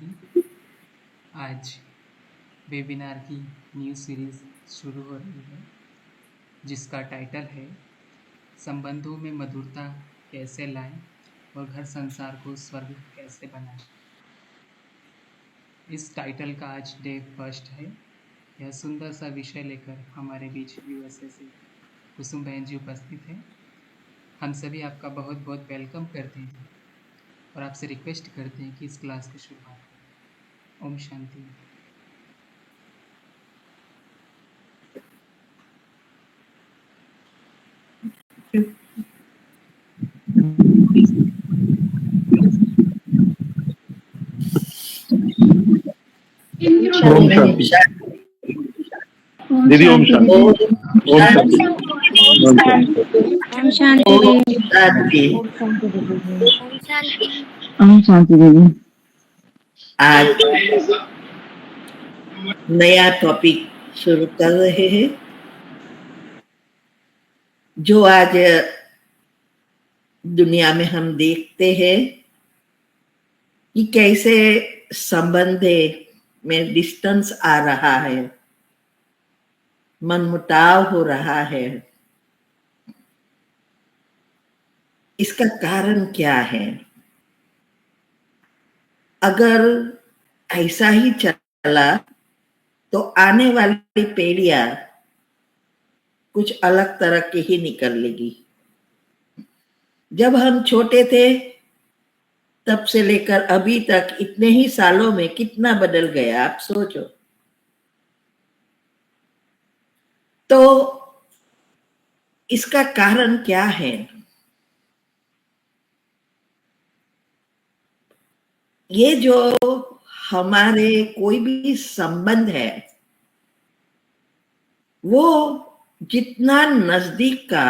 शांति। आज वेबिनार की new series शुरू हो रही है जिसका टाइटल है संबंधों में मधुरता कैसे लाएं और घर संसार को स्वर्ग कैसे बनाएं। इस टाइटल का आज डे फर्स्ट है। यह सुंदर सा विषय लेकर हमारे बीच यूएसए से कुसुम बहन जी उपस्थित है। हम सभी आपका बहुत बहुत वेलकम करते हैं और आपसे रिक्वेस्ट करते हैं कि इस क्लास की शुरुआत करें। ओम शांति। ओम शांति। दीदी ओम शांति। ओम शांति। ओम शांति। ओम शांति दीदी। आज नया टॉपिक शुरू कर रहे हैं जो आज दुनिया में हम देखते हैं कि कैसे संबंध में डिस्टेंस आ रहा है, मनमुटाव हो रहा है। इसका कारण क्या है? अगर ऐसा ही चला तो आने वाली पीढ़ियां कुछ अलग तरह की ही निकलेगी। जब हम छोटे थे तब से लेकर अभी तक इतने ही सालों में कितना बदल गया, आप सोचो। तो इसका कारण क्या है? ये जो हमारे कोई भी संबंध है वो जितना नजदीक का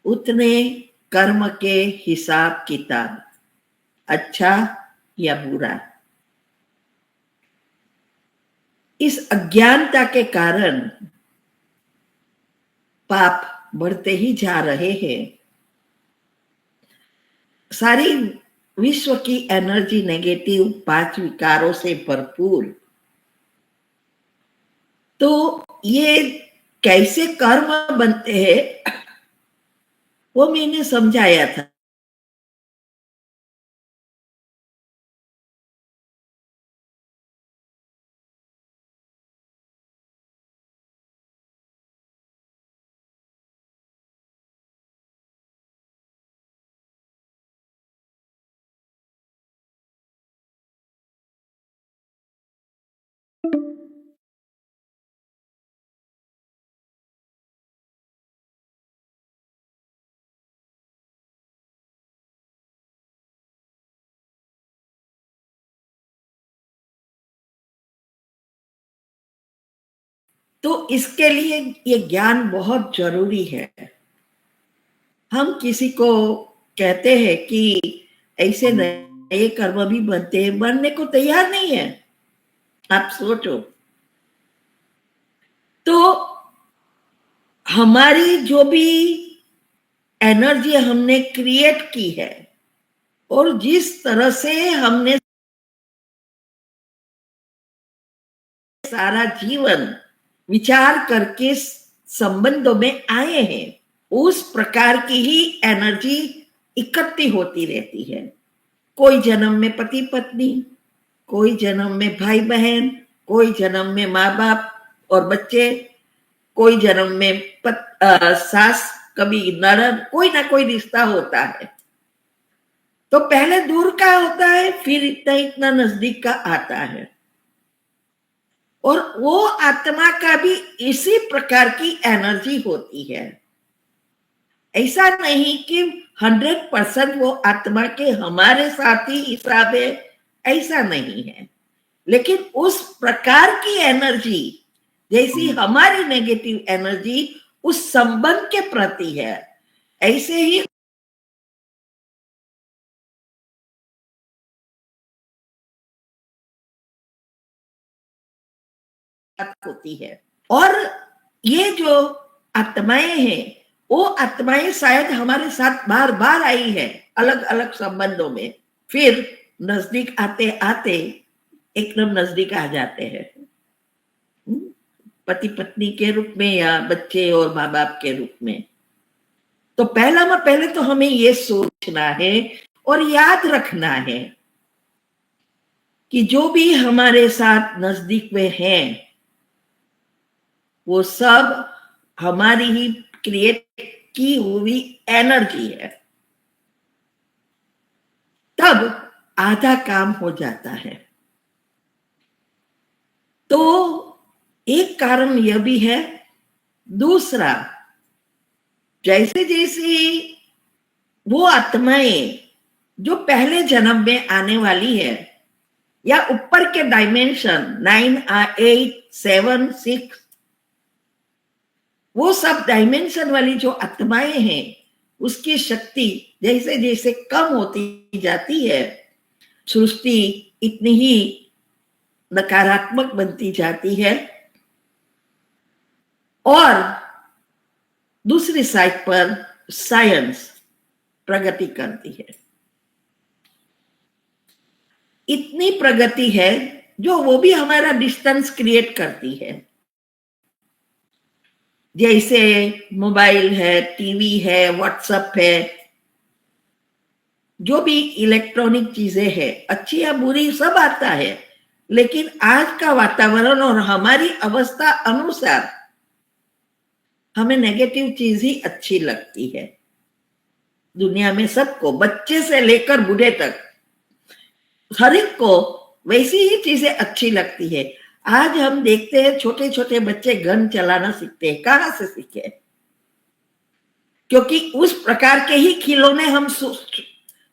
उतने कर्म के हिसाब किताब, अच्छा या बुरा। इस अज्ञानता के कारण पाप बढ़ते ही जा रहे हैं। सारी विश्व की एनर्जी नेगेटिव 5 विकारों से भरपूर। तो ये कैसे कर्म बनते हैं वो मैंने समझाया था। तो इसके लिए ये ज्ञान बहुत जरूरी है। हम किसी को कहते हैं कि ऐसे नए कर्म भी बनते हैं, बनने को तैयार नहीं है। आप सोचो। तो हमारी जो भी एनर्जी हमने क्रिएट की है और जिस तरह से हमने सारा जीवन विचार करके संबंधों में आए हैं, उस प्रकार की ही एनर्जी इकट्ठी होती रहती है। कोई जन्म में पति पत्नी, कोई जन्म में भाई बहन, कोई जन्म में माँ बाप और बच्चे, कोई जन्म में सास, कभी ननद, कोई ना कोई रिश्ता होता है। तो पहले दूर का होता है, फिर इतना इतना नजदीक का आता है। और वो आत्मा का भी इसी प्रकार की एनर्जी होती है। ऐसा नहीं कि 100% वो आत्मा के हमारे साथ ही हिसाब है, ऐसा नहीं है। लेकिन उस प्रकार की एनर्जी जैसी हमारी नेगेटिव एनर्जी उस संबंध के प्रति है, ऐसे ही होती है। और ये जो आत्माएं हैं वो आत्माएं शायद हमारे साथ बार बार आई है अलग अलग संबंधों में, फिर नजदीक आते आते एकदम नजदीक आ जाते हैं, पति पत्नी के रूप में या बच्चे और माँ बाप के रूप में। तो पहले तो हमें ये सोचना है और याद रखना है कि जो भी हमारे साथ नजदीक में हैं वो सब हमारी ही क्रिएट की हुई एनर्जी है। तब आधा काम हो जाता है। तो एक कारण यह भी है। दूसरा, जैसे जैसे वो आत्माएं जो पहले जन्म में आने वाली है या ऊपर के डायमेंशन 9, 8, 7, 6, वो सब डायमेंशन वाली जो आत्माएं हैं उसकी शक्ति जैसे जैसे कम होती जाती है, सृष्टि इतनी ही नकारात्मक बनती जाती है और दूसरी साइड पर साइंस प्रगति करती है। इतनी प्रगति है जो वो भी हमारा डिस्टेंस क्रिएट करती है। जैसे मोबाइल है, टीवी है, व्हाट्सएप है, जो भी इलेक्ट्रॉनिक चीजें हैं, अच्छी या बुरी सब आता है, लेकिन आज का वातावरण और हमारी अवस्था अनुसार हमें नेगेटिव चीज ही अच्छी लगती है। दुनिया में सबको, बच्चे से लेकर बूढ़े तक, हर एक को वैसी ही चीजें अच्छी लगती है। आज हम देखते हैं छोटे छोटे बच्चे गन चलाना सीखते हैं। कहां से सीखे? क्योंकि उस प्रकार के ही खिलौने हम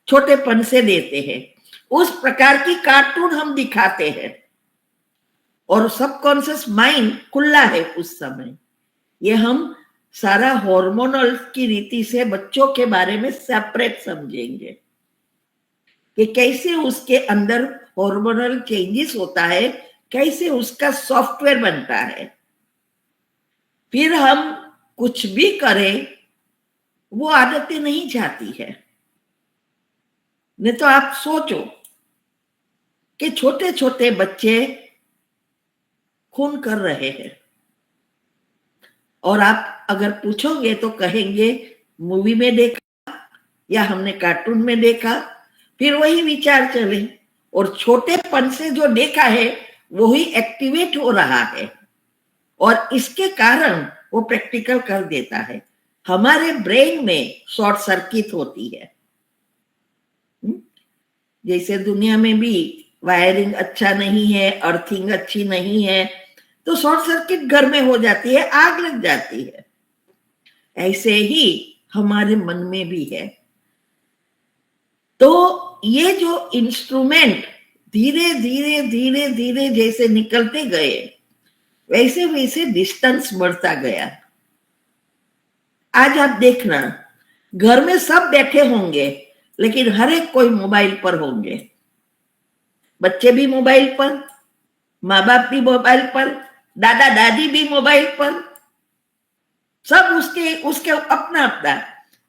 छोटेपन से देते हैं, उस प्रकार की कार्टून हम दिखाते हैं और सबकॉन्शियस माइंड खुला है उस समय। ये हम सारा हार्मोनल की रीति से बच्चों के बारे में सेपरेट समझेंगे कि कैसे उसके अंदर हार्मोनल चेंजेस होता है, कैसे उसका सॉफ्टवेयर बनता है। फिर हम कुछ भी करें वो आदतें नहीं जाती है। नहीं तो आप सोचो कि छोटे छोटे बच्चे खून कर रहे हैं और आप अगर पूछोगे तो कहेंगे मूवी में देखा या हमने कार्टून में देखा, फिर वही विचार चले और छोटेपन से जो देखा है वही एक्टिवेट हो रहा है और इसके कारण वो प्रैक्टिकल कर देता है। हमारे ब्रेन में शॉर्ट सर्किट होती है। जैसे दुनिया में भी वायरिंग अच्छा नहीं है, अर्थिंग अच्छी नहीं है, तो शॉर्ट सर्किट घर में हो जाती है, आग लग जाती है। ऐसे ही हमारे मन में भी है। तो ये जो इंस्ट्रूमेंट धीरे धीरे धीरे धीरे जैसे निकलते गए वैसे वैसे डिस्टेंस बढ़ता गया। आज आप देखना, घर में सब बैठे होंगे लेकिन हर एक कोई मोबाइल पर होंगे। बच्चे भी मोबाइल पर, माँ बाप भी मोबाइल पर, दादा दादी भी मोबाइल पर, सब उसके अपना अपना।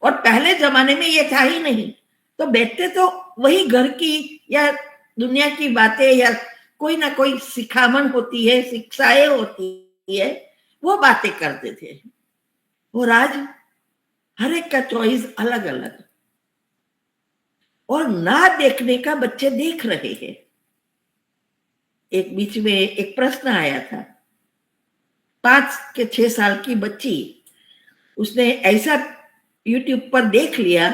और पहले जमाने में ये था ही नहीं, तो बैठते तो वही घर की या दुनिया की बातें या कोई ना कोई सिखावन होती है, शिक्षाएं होती है, वो बातें करते थे। और आज हर एक का चॉइस अलग अलग और ना देखने का बच्चे देख रहे हैं। एक बीच में एक प्रश्न आया था, 5 के 6 साल की बच्ची, उसने ऐसा YouTube पर देख लिया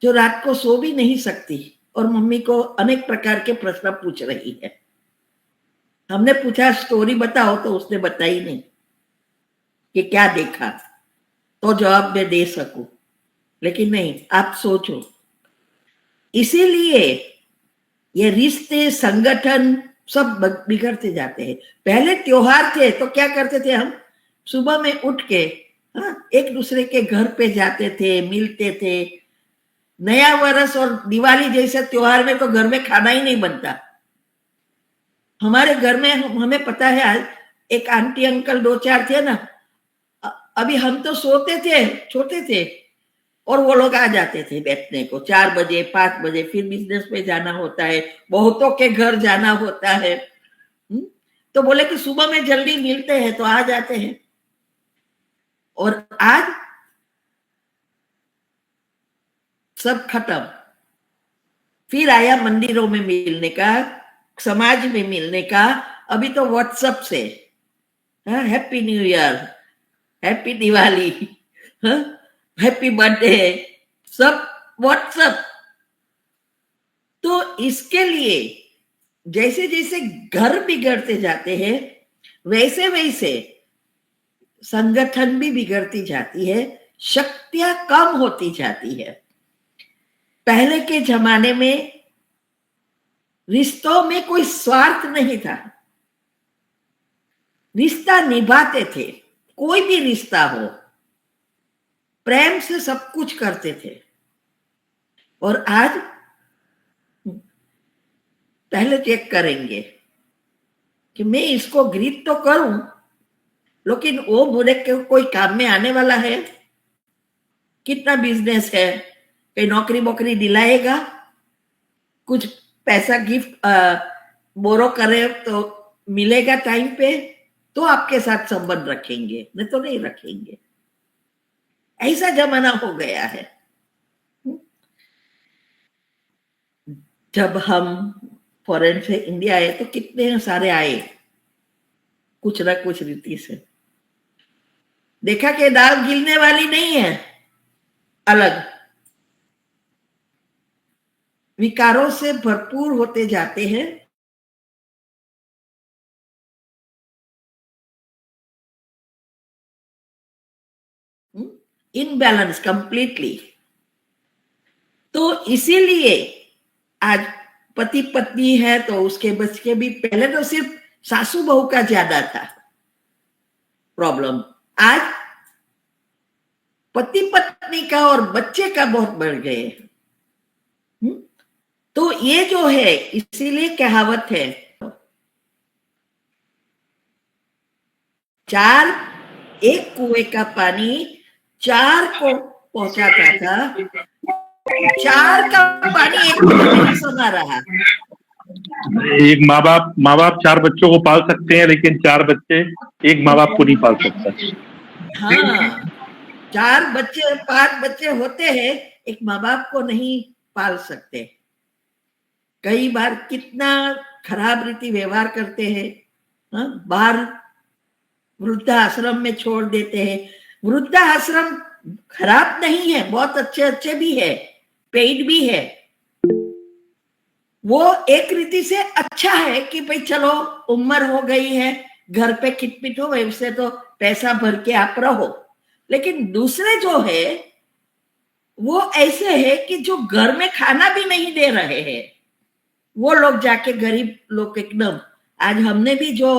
जो रात को सो भी नहीं सकती और मम्मी को अनेक प्रकार के प्रश्न पूछ रही है। हमने पूछा स्टोरी बताओ, तो उसने बताई नहीं कि क्या देखा, तो जवाब मैं दे सकूं, लेकिन नहीं, आप सोचो। इसीलिए ये रिश्ते, संगठन सब बिगड़ते जाते हैं। पहले त्योहार थे तो क्या करते थे हम, सुबह में उठ के एक दूसरे के घर पे जाते थे, मिलते थे। नया वर्ष और दिवाली जैसे त्योहार में तो घर में खाना ही नहीं बनता। हमारे घर में हमें पता है, आज एक आंटी अंकल 2-4 थे ना, अभी हम तो सोते थे, छोटे थे, और वो लोग आ जाते थे बैठने को 4 बजे 5 बजे, फिर बिजनेस पे जाना होता है, बहुतों के घर जाना होता है। तो बोले कि सुबह में जल्दी मिलते हैं तो आ जाते हैं। और आज सब खत्म। फिर आया मंदिरों में मिलने का, समाज में मिलने का। अभी तो व्हाट्सएप से happy new year, happy Diwali, happy birthday, सब व्हाट्सएप। तो इसके लिए जैसे जैसे घर बिगड़ते जाते हैं वैसे वैसे संगठन भी बिगड़ती जाती है, शक्तियां कम होती जाती है। पहले के जमाने में रिश्तों में कोई स्वार्थ नहीं था, रिश्ता निभाते थे। कोई भी रिश्ता हो, प्रेम से सब कुछ करते थे। और आज पहले चेक करेंगे कि मैं इसको ग्रीट तो करूं, लेकिन वो मुझे कोई काम में आने वाला है, कितना बिजनेस है, कोई नौकरी वोकरी दिलाएगा, कुछ पैसा गिफ्ट बोरो करे तो मिलेगा टाइम पे, तो आपके साथ संबंध रखेंगे, नहीं तो नहीं रखेंगे। ऐसा जमाना हो गया है। जब हम फॉरेन से इंडिया आए तो कितने सारे आए, कुछ ना कुछ रीति से। देखा कि दाल गिलने वाली नहीं है, अलग विकारों से भरपूर होते जाते हैं। Imbalance completely. तो इसीलिए आज पति पत्नी है तो उसके बच्चे भी, पहले तो सिर्फ सासू बहू का ज्यादा था प्रॉब्लम, आज पति पत्नी का और बच्चे का बहुत बढ़ गए। तो ये जो है, इसीलिए कहावत है, 4 एक कुएं का पानी 4 को पहुंचाता था, 4 का पानी एक को नहीं समा रहा। एक माँ बाप 4 बच्चों को पाल सकते हैं, लेकिन 4 बच्चे एक माँ बाप को नहीं पाल सकता। हाँ, 4 बच्चे 5 बच्चे होते हैं, एक माँ बाप को नहीं पाल सकते। कई बार कितना खराब रीति व्यवहार करते हैं, बाहर वृद्धाश्रम में छोड़ देते हैं। वृद्धाश्रम खराब नहीं है, बहुत अच्छे अच्छे भी है, पेड भी है। वो एक रीति से अच्छा है कि भाई चलो उम्र हो गई है, घर पे खिटपिट हो, वैसे तो पैसा भर के आप रहो। लेकिन दूसरे जो है वो ऐसे है कि जो घर में खाना भी नहीं दे रहे हैं, वो लोग जाके गरीब लोग एकदम, आज हमने भी जो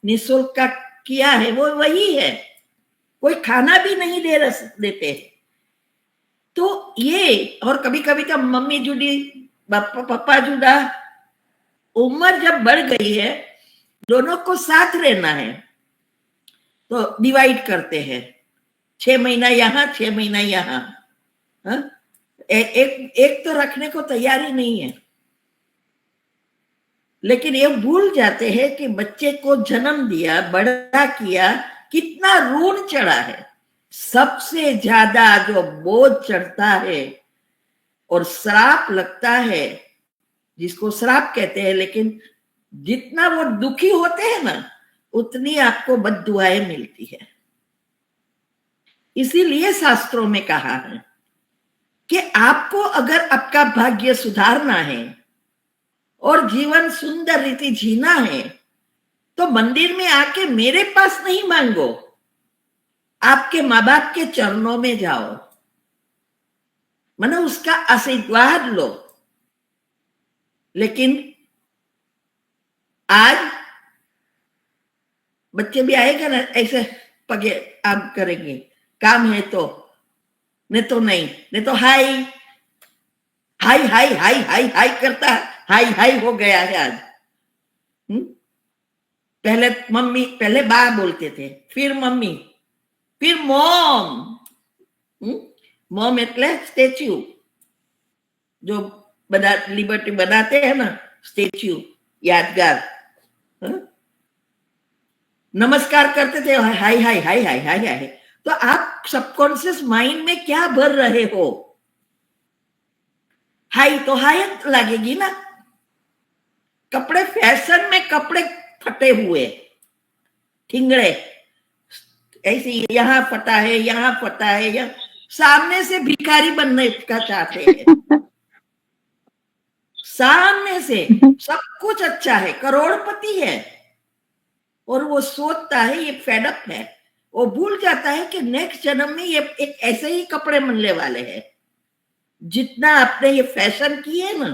निःशुल्क का किया है वो वही है, कोई खाना भी नहीं देते। तो ये, और कभी कभी तो मम्मी जुड़ी पापा जुड़ा, उम्र जब बढ़ गई है, दोनों को साथ रहना है तो डिवाइड करते हैं, 6 महीना यहाँ 6 महीना यहाँ। एक तो रखने को तैयारी नहीं है। लेकिन ये भूल जाते हैं कि बच्चे को जन्म दिया, बड़ा किया, कितना ऋण चढ़ा है। सबसे ज्यादा जो बोझ चढ़ता है और श्राप लगता है, जिसको श्राप कहते हैं, लेकिन जितना वो दुखी होते हैं ना, उतनी आपको बद्दुआएं मिलती है। इसीलिए शास्त्रों में कहा है कि आपको अगर आपका भाग्य सुधारना है और जीवन सुंदर रीति जीना है, तो मंदिर में आके मेरे पास नहीं मांगो, आपके माँ बाप के चरणों में जाओ, माने उसका आशीर्वाद लो। लेकिन आज बच्चे भी आएगा ना, ऐसे पगे आप करेंगे, काम है तो, नहीं तो नहीं, नहीं तो हाय हाय हाय हाय हाय हाय करता, हाय हाय हो गया है आज। पहले मम्मी, पहले बा बोलते थे, फिर मम्मी, फिर मॉम, મોમ એટલે સ્ટેચ્યુ, जो बना लिबर्टी बनाते हैं ना, स्टेच्यू यादगार। नमस्कार करते थे, हाय हाय हाय हाय हाय हाय। तो आप सबकॉन्शियस माइंड में क्या भर रहे हो? हाय तो हाय लगेगी ना। कपड़े फैशन में कपड़े फटे हुए ठिंगड़े ऐसे, यहाँ फटा है, यहाँ फटा है, यहाँ सामने से भिखारी बनने का चाहते हैं। सामने से सब कुछ अच्छा है, करोड़पति है, और वो सोचता है ये फेडअप है। वो भूल जाता है कि नेक्स्ट जन्म में ये एक ऐसे ही कपड़े मिलने वाले हैं। जितना आपने ये फैशन की है ना,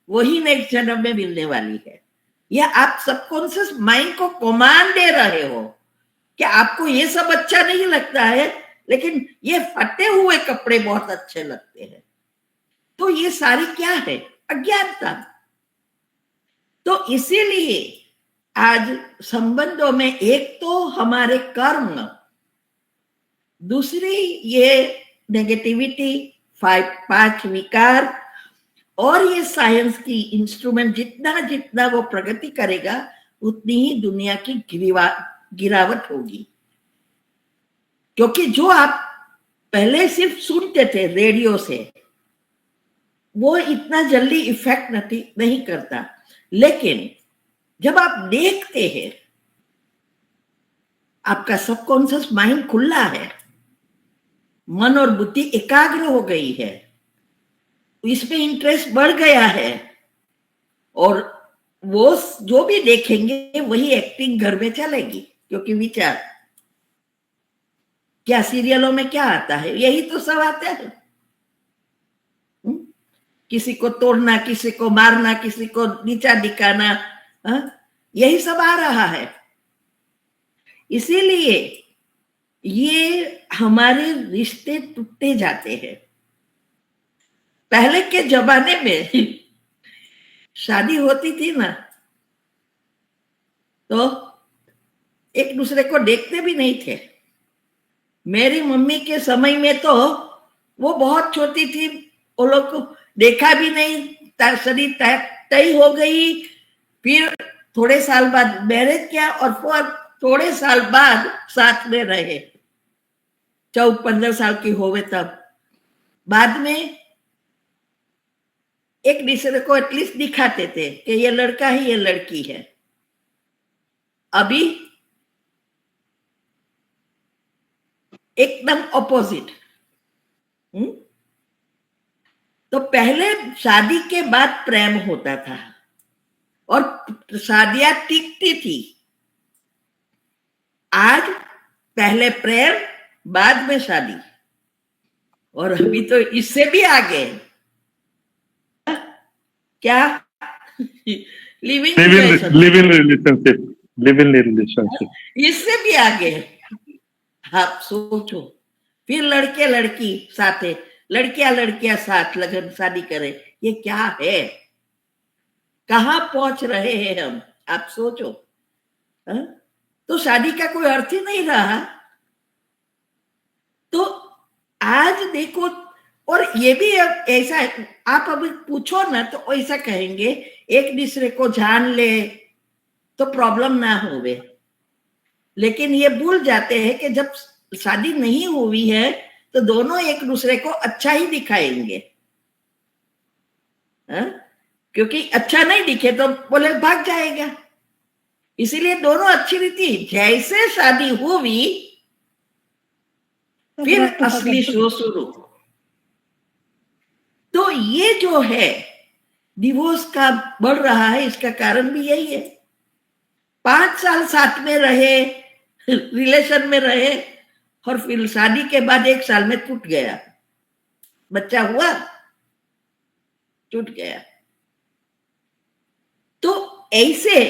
वही नेक्स्ट जन्म में मिलने वाली है। या आप सबकॉन्शियस माइंड को कमांड दे रहे हो कि आपको ये सब अच्छा नहीं लगता है, लेकिन ये फटे हुए कपड़े बहुत अच्छे लगते हैं। तो ये सारी क्या है? अज्ञानता। तो इसीलिए आज संबंधों में एक तो हमारे कर्म, दूसरी ये नेगेटिविटी, 5 विकार, और ये साइंस की इंस्ट्रूमेंट जितना जितना वो प्रगति करेगा उतनी ही दुनिया की गिरावट होगी। क्योंकि जो आप पहले सिर्फ सुनते थे रेडियो से, वो इतना जल्दी इफेक्ट नहीं करता, लेकिन जब आप देखते हैं, आपका सबकॉन्शियस माइंड खुला है, मन और बुद्धि एकाग्र हो गई है, इसमें इंटरेस्ट बढ़ गया है, और वो जो भी देखेंगे वही एक्टिंग घर में चलेगी। क्योंकि विचार क्या सीरियलों में क्या आता है? यही तो सब आता है। किसी को तोड़ना, किसी को मारना, किसी को नीचा दिखाना, यही सब आ रहा है। इसीलिए ये हमारे रिश्ते टूटते जाते हैं। पहले के जमाने में शादी होती थी ना, तो एक दूसरे को देखते भी नहीं थे। मेरी मम्मी के समय में तो वो बहुत छोटी थी, वो लोग को देखा भी नहीं, शरीर तय हो गई। फिर थोड़े साल बाद मैरिज किया, और फिर थोड़े साल बाद साथ में रहे, 14-15 साल की होवे तब। बाद में एक दूसरे को एटलीस्ट दिखाते थे कि ये लड़का है, ये लड़की है। अभी एकदम ऑपोजिट। तो पहले शादी के बाद प्रेम होता था और शादियां टिकती थी। आज पहले प्रेम, बाद में शादी, और अभी तो इससे भी आगे क्या, लिविंग रिलेशनशिप, इससे भी आगे। आप सोचो, फिर लड़के लड़की साथे, लड़कियां साथ लगन शादी करें, ये क्या है? कहां पहुंच रहे हैं हम? आप सोचो। तो शादी का कोई अर्थ ही नहीं रहा। तो आज देखो, और ये भी ऐसा है, आप अभी पूछो ना तो ऐसा कहेंगे एक दूसरे को जान ले तो प्रॉब्लम ना होवे, लेकिन ये भूल जाते हैं कि जब शादी नहीं हुई है तो दोनों एक दूसरे को अच्छा ही दिखाएंगे। क्योंकि अच्छा नहीं दिखे तो बोले भाग जाएगा। इसीलिए दोनों अच्छी रीति, जैसे शादी हुई फिर असली शो शुरू। तो ये जो है डिवोर्स का बढ़ रहा है, इसका कारण भी यही है। 5 साल साथ में रहे, रिलेशन में रहे, और फिर शादी के बाद 1 साल में टूट गया, बच्चा हुआ, टूट गया। तो ऐसे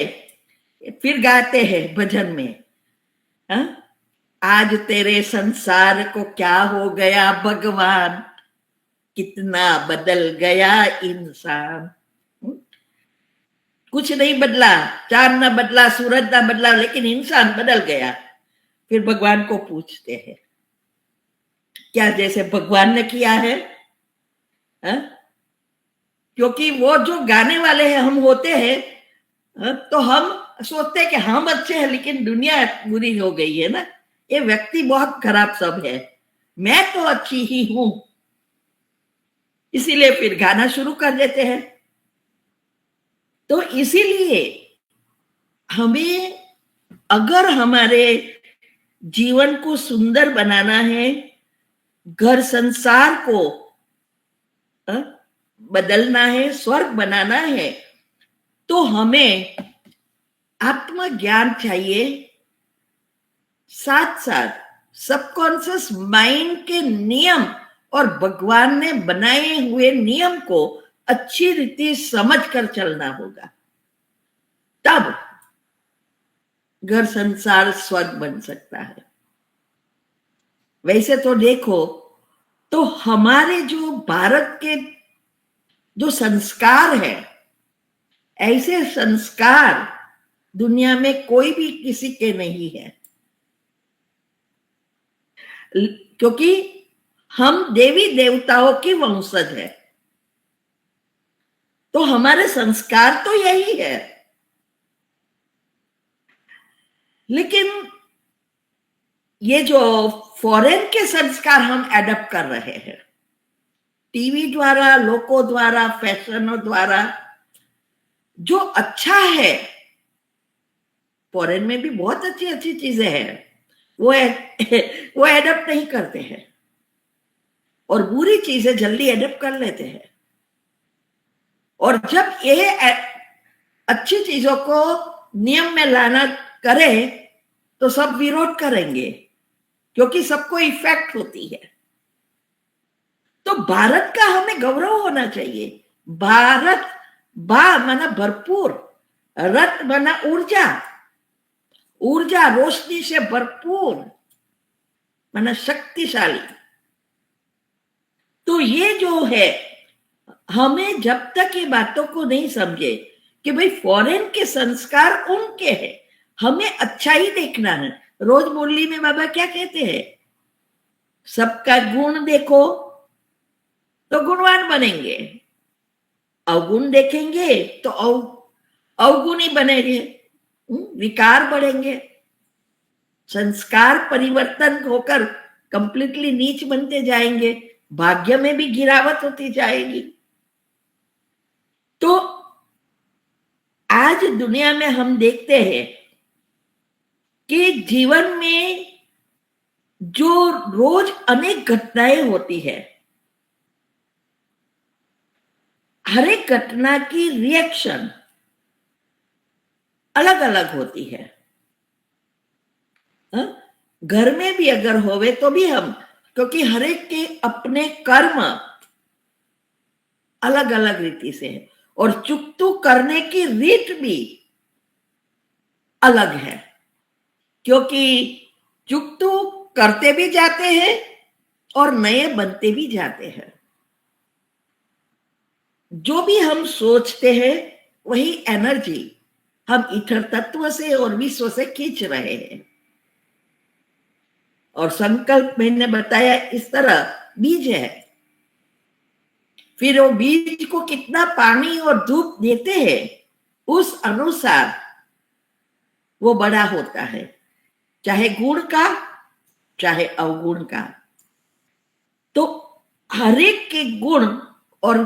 फिर गाते हैं भजन में, आज तेरे संसार को क्या हो गया भगवान, कितना बदल गया इंसान। कुछ नहीं बदला, चांद ना बदला, सूरज ना बदला, लेकिन इंसान बदल गया। फिर भगवान को पूछते हैं, क्या जैसे भगवान ने किया है? हा? क्योंकि वो जो गाने वाले हैं हम होते हैं, तो हम सोचते हैं कि हम अच्छे हैं लेकिन दुनिया बुरी हो गई है ना, ये व्यक्ति बहुत खराब सब है, मैं तो अच्छी ही हूं, इसीलिए फिर गाना शुरू कर देते हैं। तो इसीलिए हमें अगर हमारे जीवन को सुंदर बनाना है, घर संसार को बदलना है, स्वर्ग बनाना है, तो हमें आत्मज्ञान चाहिए, साथ साथ सबकॉन्शियस माइंड के नियम और भगवान ने बनाए हुए नियम को अच्छी रीति समझकर चलना होगा, तब घर संसार स्वर्ग बन सकता है। वैसे तो देखो तो हमारे जो भारत के जो संस्कार है, ऐसे संस्कार दुनिया में कोई भी किसी के नहीं है, क्योंकि हम देवी देवताओं की वंशज है, तो हमारे संस्कार तो यही है। लेकिन ये जो फॉरेन के संस्कार हम एडप्ट कर रहे हैं, टीवी द्वारा, लोगों द्वारा, फैशनों द्वारा, जो अच्छा है, फॉरेन में भी बहुत अच्छी अच्छी चीजें हैं, वो एडप्ट नहीं करते हैं, और बुरी चीजें जल्दी एडप्ट कर लेते हैं। और जब ये अच्छी चीजों को नियम में लाना करे तो सब विरोध करेंगे, क्योंकि सबको इफेक्ट होती है। तो भारत का हमें गौरव होना चाहिए। भारत, बा माना भरपूर, रत माना ऊर्जा, ऊर्जा रोशनी से भरपूर माना शक्तिशाली। तो ये जो है, हमें जब तक ये बातों को नहीं समझे कि भाई फॉरेन के संस्कार उनके हैं, हमें अच्छा ही देखना है। रोज मुरली में बाबा क्या कहते हैं? सबका गुण देखो तो गुणवान बनेंगे, अवगुण देखेंगे तो अवगुणी बनेंगे, विकार बढ़ेंगे, संस्कार परिवर्तन होकर कंप्लीटली नीच बनते जाएंगे, भाग्य में भी गिरावट होती जाएगी। तो आज दुनिया में हम देखते हैं कि जीवन में जो रोज अनेक घटनाएं होती है, हर एक घटना की रिएक्शन अलग अलग होती है। घर में भी अगर होवे तो भी हम, क्योंकि हर एक के अपने कर्म अलग अलग रीति से है, और चुकतू करने की रीत भी अलग है, क्योंकि चुकतू करते भी जाते हैं और नए बनते भी जाते हैं। जो भी हम सोचते हैं वही एनर्जी हम ईथर तत्व से और विश्व से खींच रहे हैं। और संकल्प मैंने बताया इस तरह बीज है, फिर वो बीज को कितना पानी और धूप देते हैं उस अनुसार वो बड़ा होता है, चाहे गुण का चाहे अवगुण का। तो हर एक के गुण और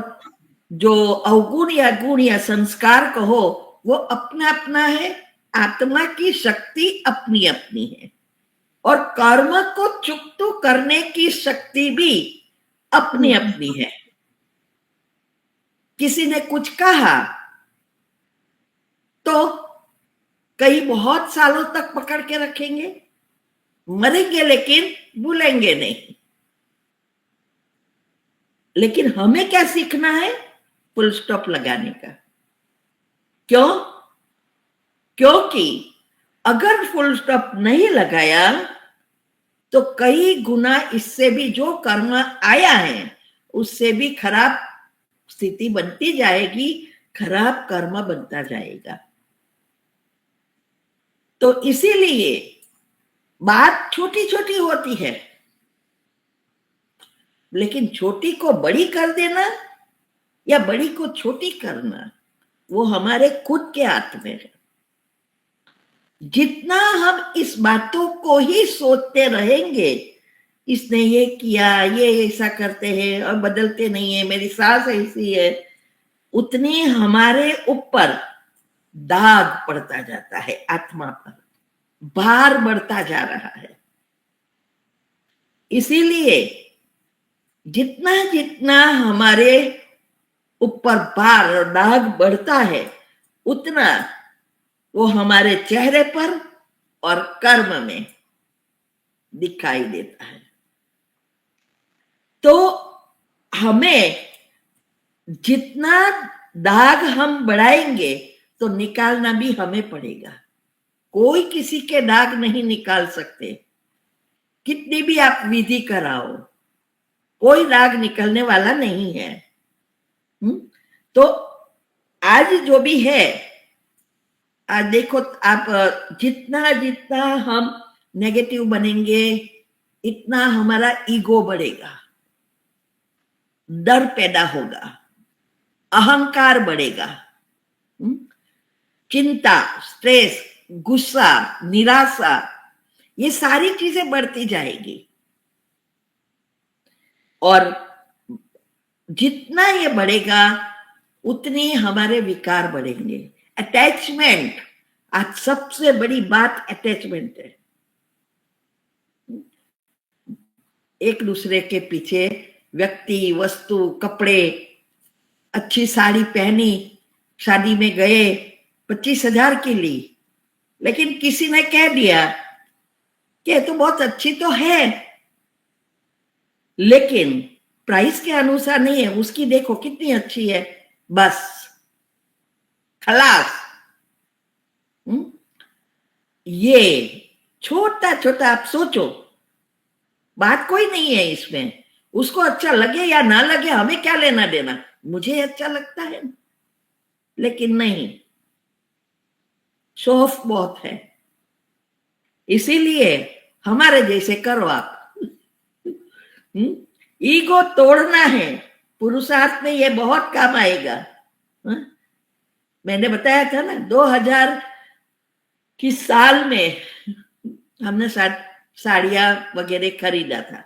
जो अवगुण या गुण या संस्कार कहो वो अपना अपना है, आत्मा की शक्ति अपनी अपनी है, और कर्म को चुकतू करने की शक्ति भी अपनी अपनी है। किसी ने कुछ कहा तो कई बहुत सालों तक पकड़ के रखेंगे, मरेंगे लेकिन भूलेंगे नहीं। लेकिन हमें क्या सीखना है? फुल स्टॉप लगाने का। क्यों? क्योंकि अगर फुल स्टॉप नहीं लगाया तो कई गुना इससे भी जो कर्म आया है उससे भी खराब स्थिति बनती जाएगी, खराब कर्म बनता जाएगा। तो इसीलिए बात छोटी छोटी होती है, लेकिन छोटी को बड़ी कर देना या बड़ी को छोटी करना वो हमारे खुद के हाथ में है। जितना हम इस बातों को ही सोचते रहेंगे, इसने ये किया, ये ऐसा करते हैं और बदलते नहीं है, मेरी सास ऐसी है, उतनी हमारे ऊपर दाग पड़ता जाता है, आत्मा पर भार बढ़ता जा रहा है। इसीलिए जितना जितना हमारे ऊपर भार और दाग बढ़ता है, उतना वो हमारे चेहरे पर और कर्म में दिखाई देता है। तो हमें जितना दाग हम बढ़ाएंगे तो निकालना भी हमें पड़ेगा। कोई किसी के दाग नहीं निकाल सकते, कितनी भी आप विधि कराओ, कोई दाग निकलने वाला नहीं है। तो आज जो भी है, आज देखो आप, जितना जितना हम नेगेटिव बनेंगे इतना हमारा ईगो बढ़ेगा, डर पैदा होगा, अहंकार बढ़ेगा, चिंता, स्ट्रेस, गुस्सा, निराशा, ये सारी चीजें बढ़ती जाएगी। और जितना ये बढ़ेगा उतनी हमारे विकार बढ़ेंगे। अटैचमेंट, आज सबसे बड़ी बात अटैचमेंट है। एक दूसरे के पीछे व्यक्ति, वस्तु, कपड़े, अच्छी साड़ी पहनी, शादी में गए, 25,000 की ली, लेकिन किसी ने कह दिया कि तो बहुत अच्छी तो है, लेकिन प्राइस के अनुसार नहीं है, उसकी देखो कितनी अच्छी है, बस खलास। ये छोटा छोटा आप सोचो, बात कोई नहीं है इसमें, उसको अच्छा लगे या ना लगे हमें क्या लेना देना, मुझे अच्छा लगता है, लेकिन नहीं, शो ऑफ बहुत है। इसीलिए हमारे जैसे करो आप। ईगो तोड़ना है, पुरुषार्थ में ये बहुत काम आएगा। मैंने बताया था ना, 2000 की साल में हमने साड़ियां वगैरह खरीदा था।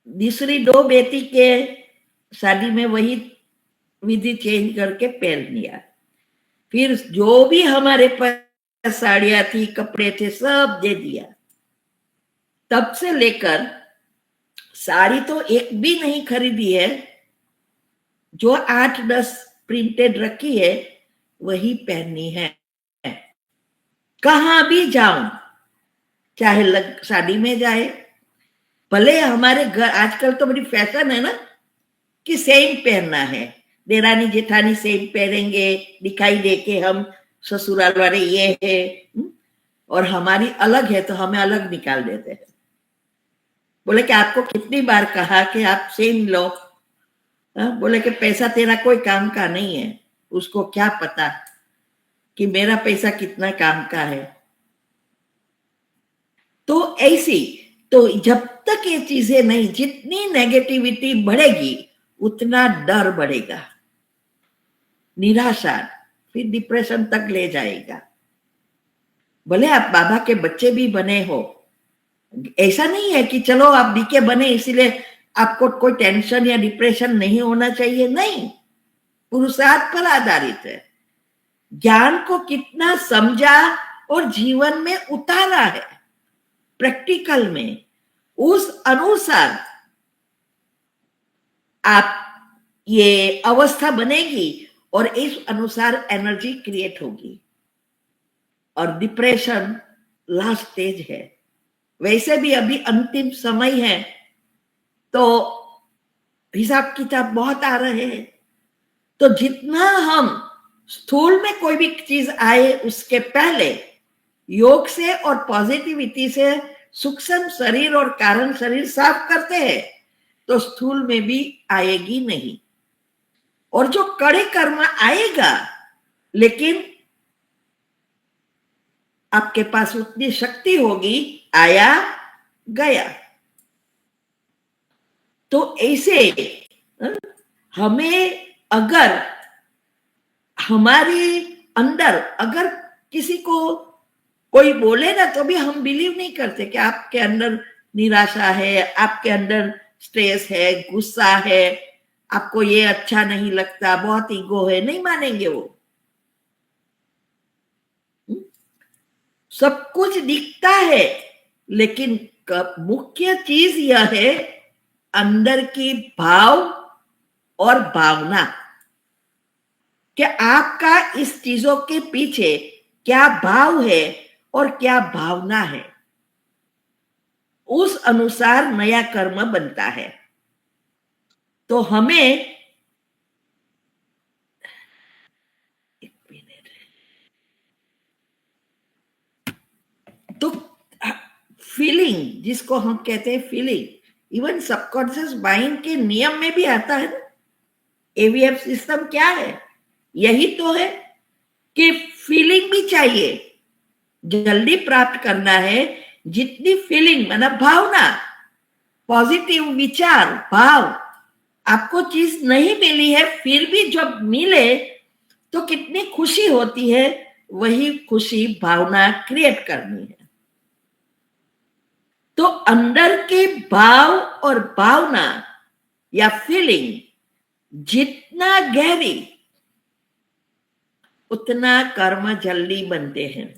दूसरी 2 बेटी के शादी में वही विधि चेंज करके पहन लिया। फिर जो भी हमारे पास साड़ियां थी, कपड़े थे, सब दे दिया। तब से लेकर साड़ी तो एक भी नहीं खरीदी है, जो 8-10 प्रिंटेड रखी है वही पहननी है। कहां भी जाऊं, चाहे शादी में जाए, भले हमारे घर, आजकल तो बड़ी फैशन है ना कि सेम पहनना है, देरानी जेठानी सेम पहनेंगे, दिखाई दे के हम ससुराल वाले ये है, और हमारी अलग है तो हमें अलग निकाल देते हैं। बोले कि आपको कितनी बार कहा कि आप सेम लो। बोले कि पैसा तेरा कोई काम का नहीं है, उसको क्या पता कि मेरा पैसा कितना काम का है। तो ऐसी, तो जब तक ये चीजें नहीं, जितनी नेगेटिविटी बढ़ेगी उतना डर बढ़ेगा, निराशा, फिर डिप्रेशन तक ले जाएगा। भले आप बाबा के बच्चे भी बने हो, ऐसा नहीं है कि चलो आप बीके बने इसीलिए आपको कोई टेंशन या डिप्रेशन नहीं होना चाहिए, नहीं, पुरुषार्थ पर आधारित है। ज्ञान को कितना समझा और जीवन में उतारा है, प्रैक्टिकल में, उस अनुसार आप ये अवस्था बनेगी और इस अनुसार एनर्जी क्रिएट होगी। और डिप्रेशन लास्ट स्टेज है, वैसे भी अभी अंतिम समय है, तो हिसाब किताब बहुत आ रहे हैं। तो जितना हम स्थूल में कोई भी चीज आए उसके पहले योग से और पॉजिटिविटी से सूक्ष्म शरीर और कारण शरीर साफ करते हैं, तो स्थूल में भी आएगी नहीं। और जो कड़े कर्म आएगा, लेकिन आपके पास उतनी शक्ति होगी, आया गया। तो ऐसे हमें अगर हमारे अंदर अगर किसी को कोई बोले ना तो भी हम बिलीव नहीं करते कि आपके अंदर निराशा है, आपके अंदर स्ट्रेस है, गुस्सा है, आपको ये अच्छा नहीं लगता, बहुत ईगो है, नहीं मानेंगे वो। सब कुछ दिखता है, लेकिन मुख्य चीज यह है अंदर की भाव और भावना कि आपका इस चीजों के पीछे क्या भाव है और क्या भावना है, उस अनुसार नया कर्म बनता है। तो हमें एक मिनट, तो फीलिंग जिसको हम कहते हैं फीलिंग, इवन सबकॉन्शियस माइंड के नियम में भी आता है ना। एवीएफ सिस्टम क्या है? यही तो है कि फीलिंग भी चाहिए, जल्दी प्राप्त करना है। जितनी फीलिंग मतलब भावना, पॉजिटिव विचार, भाव, आपको चीज नहीं मिली है फिर भी जब मिले तो कितनी खुशी होती है, वही खुशी भावना क्रिएट करनी है। तो अंदर के भाव और भावना या फीलिंग जितना गहरी, उतना कर्म जल्दी बनते हैं।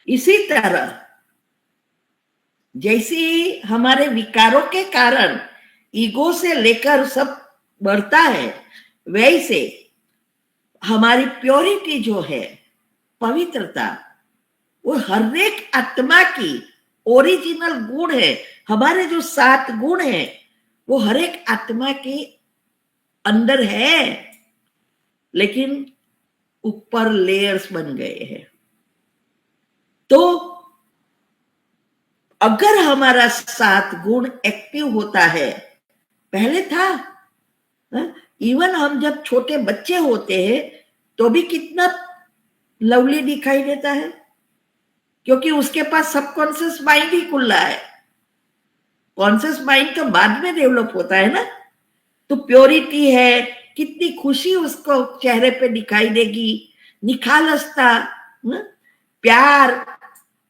इसी तरह जैसे हमारे विकारों के कारण ईगो से लेकर सब बढ़ता है, वैसे हमारी प्योरिटी जो है, पवित्रता, वो हर एक आत्मा की ओरिजिनल गुण है। हमारे जो 7 गुण हैं वो हर एक आत्मा के अंदर है, लेकिन ऊपर लेयर्स बन गए हैं। तो अगर हमारा 7 गुण एक्टिव होता है, पहले था, इवन हम जब छोटे बच्चे होते हैं तो भी कितना लवली दिखाई देता है, क्योंकि उसके पास सबकॉन्शियस माइंड ही खुला है। कॉन्शियस माइंड तो बाद में डेवलप होता है ना। तो प्योरिटी है, कितनी खुशी उसको चेहरे पे दिखाई देगी, निखालसता, प्यार,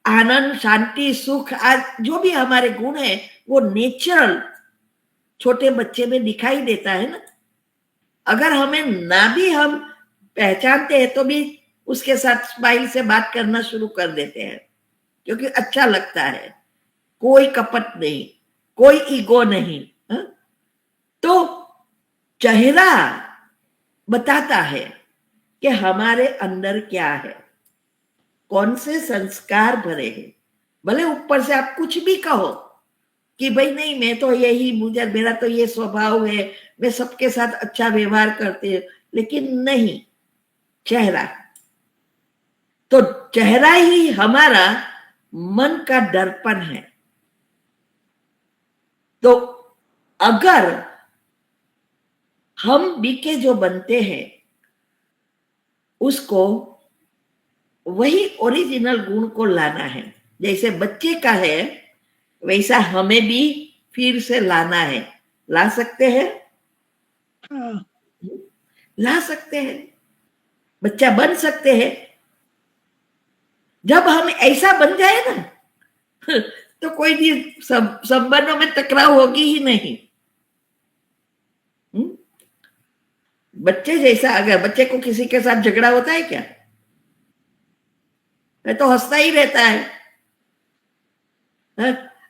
आनंद, शांति, सुख, आज जो भी हमारे गुण है वो नेचुरल छोटे बच्चे में दिखाई देता है ना। अगर हमें ना भी हम पहचानते हैं तो भी उसके साथ स्माइल से बात करना शुरू कर देते हैं, क्योंकि अच्छा लगता है, कोई कपट नहीं, कोई ईगो नहीं। तो चेहरा बताता है कि हमारे अंदर क्या है, कौन से संस्कार भरे हैं। भले ऊपर से आप कुछ भी कहो कि भाई नहीं, मैं तो यही, मुझे, मेरा तो ये स्वभाव है, मैं सबके साथ अच्छा व्यवहार करते हैं, लेकिन नहीं, चेहरा, तो चेहरा ही हमारा मन का दर्पण है। तो अगर हम बीके जो बनते हैं उसको वही ओरिजिनल गुण को लाना है। जैसे बच्चे का है वैसा हमें भी फिर से लाना है। ला सकते हैं? ला सकते हैं, बच्चा बन सकते हैं। जब हम ऐसा बन जाए ना तो कोई भी संबंधों में टकराव होगी ही नहीं। बच्चे जैसा, अगर बच्चे को किसी के साथ झगड़ा होता है क्या? वह तो हंसता ही रहता है।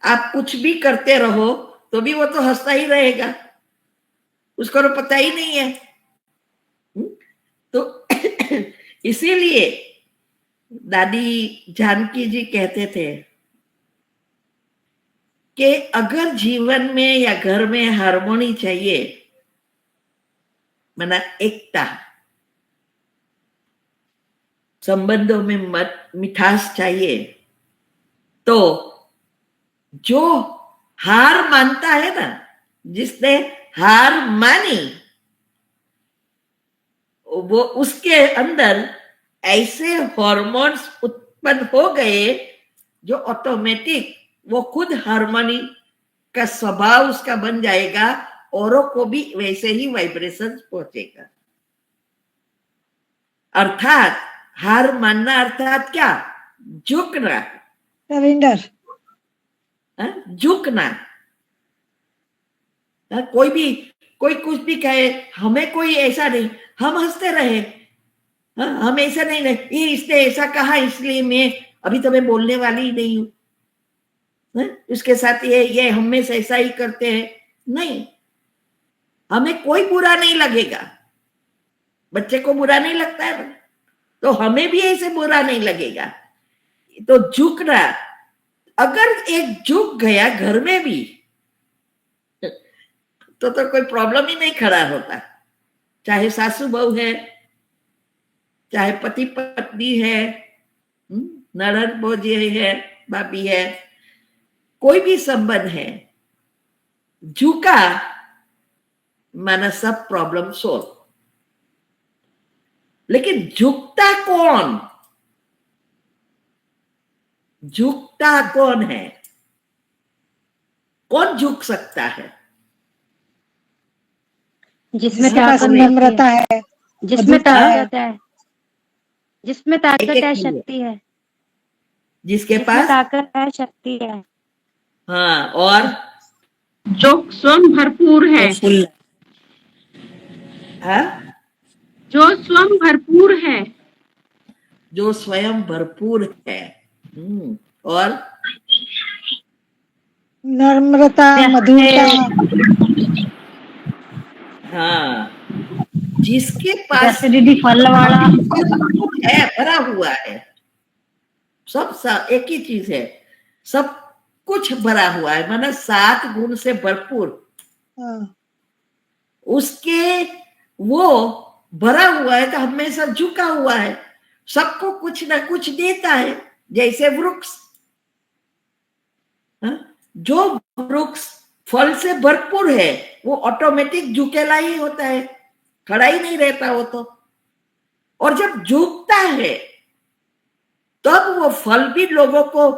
आप कुछ भी करते रहो तो भी वो तो हंसता ही रहेगा, उसको तो पता ही नहीं है। तो इसीलिए दादी जानकी जी कहते थे कि अगर जीवन में या घर में हार्मोनी चाहिए, माना एकता, संबंधों में मिठास चाहिए, तो जो हार मानता है ना, जिसने हार मानी, वो उसके अंदर ऐसे हॉर्मोन्स उत्पन्न हो गए जो ऑटोमेटिक वो खुद हार्मनी का स्वभाव उसका बन जाएगा, औरों को भी वैसे ही वाइब्रेशन पहुंचेगा। अर्थात हार मानना अर्थात क्या? झुकना, सरेंडर। झुकना। कोई कुछ भी कहे, हमें कोई ऐसा नहीं, हम हंसते रहे। हम ऐसा नहीं रहे, ये इसने ऐसा कहा इसलिए मैं अभी तो मैं बोलने वाली ही नहीं हूं, उसके साथ ये हमेशा ऐसा ही करते हैं। नहीं, हमें कोई बुरा नहीं लगेगा। बच्चे को बुरा नहीं लगता है तो हमें भी ऐसे बुरा नहीं लगेगा। तो झुकना, अगर एक झुक गया घर में भी तो कोई प्रॉब्लम ही नहीं खड़ा होता। चाहे सासू बहू है, चाहे पति पत्नी है, ननद भौजी है, भाभी है, कोई भी संबंध है, झुका माना सब प्रॉब्लम सोल्व। लेकिन झुकता कौन? झुकता कौन है? कौन झुक सकता है? जिसमें जिसके पास ताकत नम्रता है, जिसमें मधुरता है। ताकत है, जिसमें ताकत है, शक्ति है, जिसके जिसमें पास ताकत है, शक्ति है, हाँ, और जो स्वयं भरपूर है, हाँ, जो स्वयं भरपूर है, जो स्वयं भरपूर है। और नम्रता, मधुरता, हाँ, जिसके पास जैसे दीदी फल वाला है, भरा हुआ है, सब एक ही चीज है, सब कुछ भरा हुआ है, माना 7 गुण से भरपूर, हाँ, उसके वो भरा हुआ है तो हमेशा झुका हुआ है, सबको कुछ ना कुछ देता है। जैसे वृक्ष, जो वृक्ष फल से भरपूर है वो ऑटोमेटिक झुकेला ही होता है, खड़ा ही नहीं रहता वो तो। और जब झुकता है तब वो फल भी लोगों को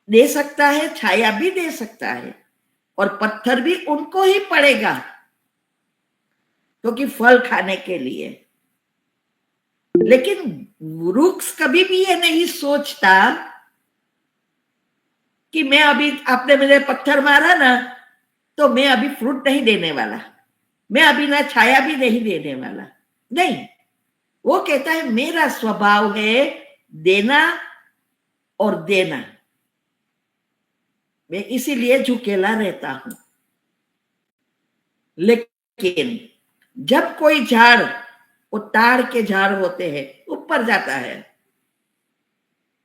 दे सकता है, छाया भी दे सकता है, और पत्थर भी उनको ही पड़ेगा क्योंकि फल खाने के लिए। लेकिन वृक्ष कभी भी ये नहीं सोचता कि मैं अभी, आपने मुझे पत्थर मारा ना तो मैं अभी फ्रूट नहीं देने वाला, मैं अभी ना छाया भी नहीं देने वाला। नहीं, वो कहता है मेरा स्वभाव है देना और देना, मैं इसीलिए झुकेला रहता हूं। लेकिन जब कोई झाड़, वो ताड़ के झाड़ होते हैं, ऊपर जाता है,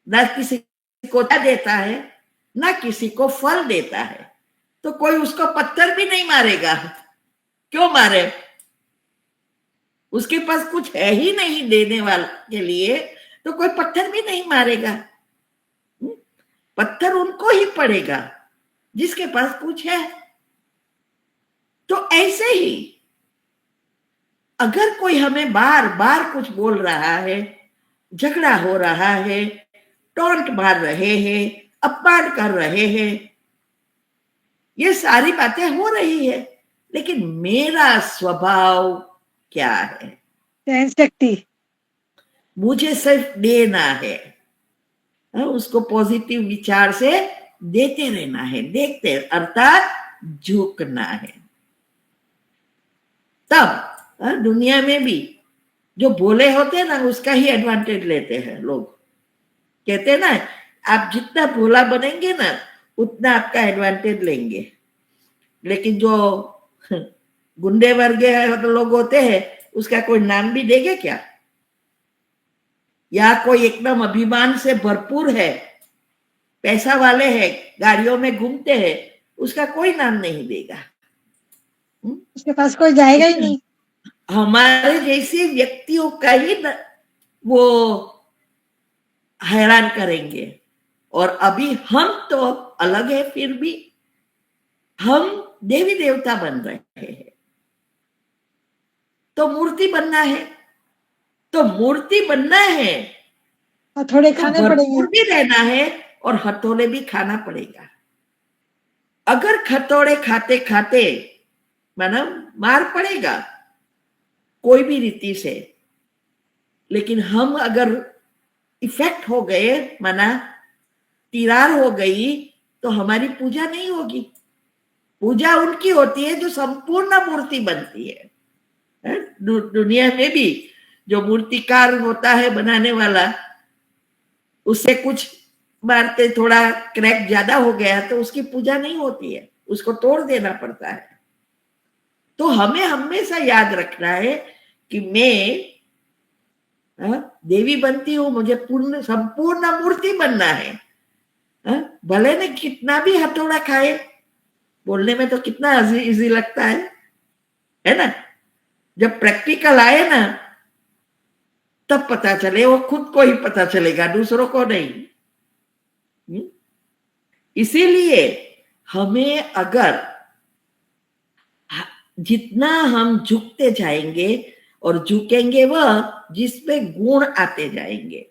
ना किसी को देता है ना किसी को फल देता है, तो कोई उसको पत्थर भी नहीं मारेगा। क्यों मारे? उसके पास कुछ है ही नहीं देने वाले के लिए, तो कोई पत्थर भी नहीं मारेगा। पत्थर उनको ही पड़ेगा जिसके पास कुछ है। तो ऐसे ही अगर कोई हमें बार बार कुछ बोल रहा है, झगड़ा हो रहा है, टॉन्ट मार रहे हैं, अपमान कर रहे हैं, ये सारी बातें हो रही है, लेकिन मेरा स्वभाव क्या है? सहन शक्ति, मुझे सिर्फ देना है, उसको पॉजिटिव विचार से देते रहना है, देखते, अर्थात झुकना है। तब दुनिया में भी जो भोले होते हैं ना, उसका ही एडवांटेज लेते हैं लोग। कहते हैं ना, आप जितना भोला बनेंगे ना उतना आपका एडवांटेज लेंगे। लेकिन जो गुंडे वर्ग लोग होते हैं, उसका कोई नाम भी देंगे क्या? या कोई एकदम अभिमान से भरपूर है, पैसा वाले हैं, गाड़ियों में घूमते हैं, उसका कोई नाम नहीं देगा। उसके पास कोई जाएगा ही नहीं। हमारे जैसे व्यक्तियों का ही वो हैरान करेंगे। और अभी हम तो अलग है, फिर भी हम देवी देवता बन रहे हैं, तो मूर्ति बनना है, तो मूर्ति बनना है, हथौड़े तो खाने भरपूर पड़ेंगे। भी रहना है और हथौड़े भी खाना पड़ेगा। अगर खतौड़े खाते खाते माना मार पड़ेगा कोई भी रीति से, लेकिन हम अगर इफेक्ट हो गए माना तिरार हो गई तो हमारी पूजा नहीं होगी। पूजा उनकी होती है जो संपूर्ण मूर्ति बनती है। दुनिया में भी जो मूर्तिकार होता है बनाने वाला, उससे कुछ मारते थोड़ा क्रैक ज्यादा हो गया तो उसकी पूजा नहीं होती है, उसको तोड़ देना पड़ता है। तो हमें हमेशा याद रखना है कि मैं देवी बनती हूं, मुझे पूर्ण संपूर्ण मूर्ति बनना है। भले ने कितना भी हथौड़ा खाए, बोलने में तो कितना इजी लगता है ना। जब प्रैक्टिकल आए ना तब पता चले, वो खुद को ही पता चलेगा, दूसरों को नहीं। इसीलिए हमें अगर जितना हम झुकते जाएंगे और झुकेंगे वह जिसमें गुण आते जाएंगे,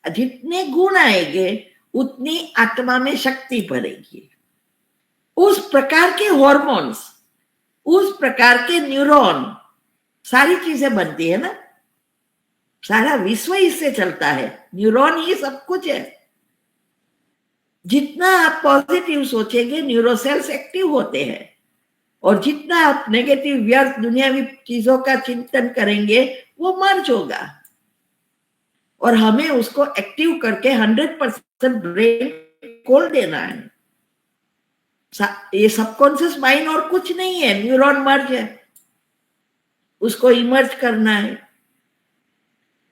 जितने गुण आएंगे उतनी आत्मा में शक्ति बढ़ेगी। उस प्रकार के हॉर्मोन्स, उस प्रकार के न्यूरॉन, सारी चीजें बनती है ना। सारा विश्व इससे चलता है, न्यूरॉन ही सब कुछ है। जितना आप पॉजिटिव सोचेंगे न्यूरोसेल्स एक्टिव होते हैं, और जितना आप नेगेटिव व्यर्थ दुनियावी चीजों का चिंतन करेंगे वो मर्ज होगा, और हमें उसको एक्टिव करके 100% ब्रेन खोल देना है। ये सबकॉन्शियस माइंड और कुछ नहीं है, न्यूरॉन मर्ज है, उसको इमर्ज करना है।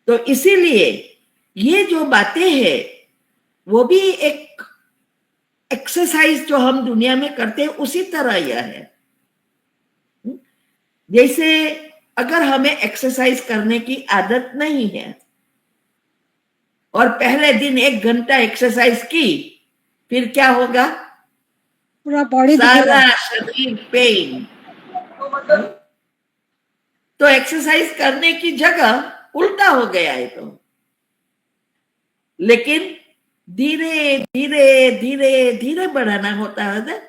तो इसीलिए ये जो बातें हैं वो भी एक एक्सरसाइज जो हम दुनिया में करते हैं उसी तरह यह है। जैसे अगर हमें एक्सरसाइज करने की आदत नहीं है और पहले दिन 1 घंटा एक्सरसाइज की, फिर क्या होगा? पूरा बॉडी सारा शरीर पेन। तो एक्सरसाइज करने की जगह उल्टा हो गया है। तो लेकिन धीरे धीरे धीरे धीरे बढ़ाना होता है ना।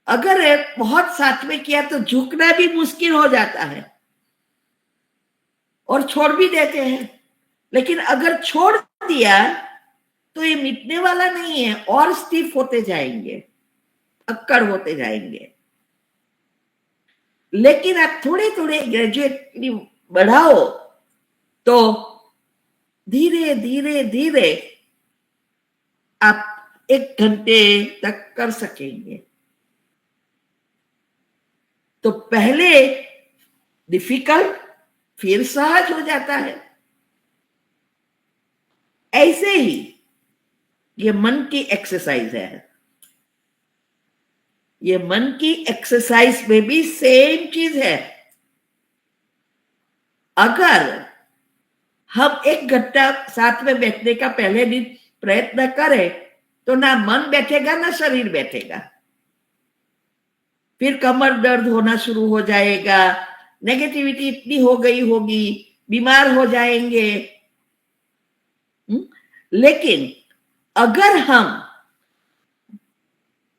अगर बहुत साथ में किया तो झुकना भी मुश्किल हो जाता है और छोड़ भी देते हैं। लेकिन अगर छोड़ दिया तो ये मिटने वाला नहीं है, और स्टिफ होते जाएंगे, अक्कड़ होते जाएंगे। लेकिन आप थोड़े थोड़े ग्रेजुएटली बढ़ाओ तो धीरे धीरे धीरे आप 1 घंटे तक कर सकेंगे। तो पहले डिफिकल्ट, फिर सहज हो जाता है। ऐसे ही ये मन की एक्सरसाइज है। ये मन की एक्सरसाइज में भी सेम चीज है। अगर हम 1 घंटा साथ में बैठने का पहले दिन प्रयत्न करें तो ना मन बैठेगा ना शरीर बैठेगा। फिर कमर दर्द होना शुरू हो जाएगा, नेगेटिविटी इतनी हो गई होगी, बीमार हो जाएंगे। लेकिन अगर हम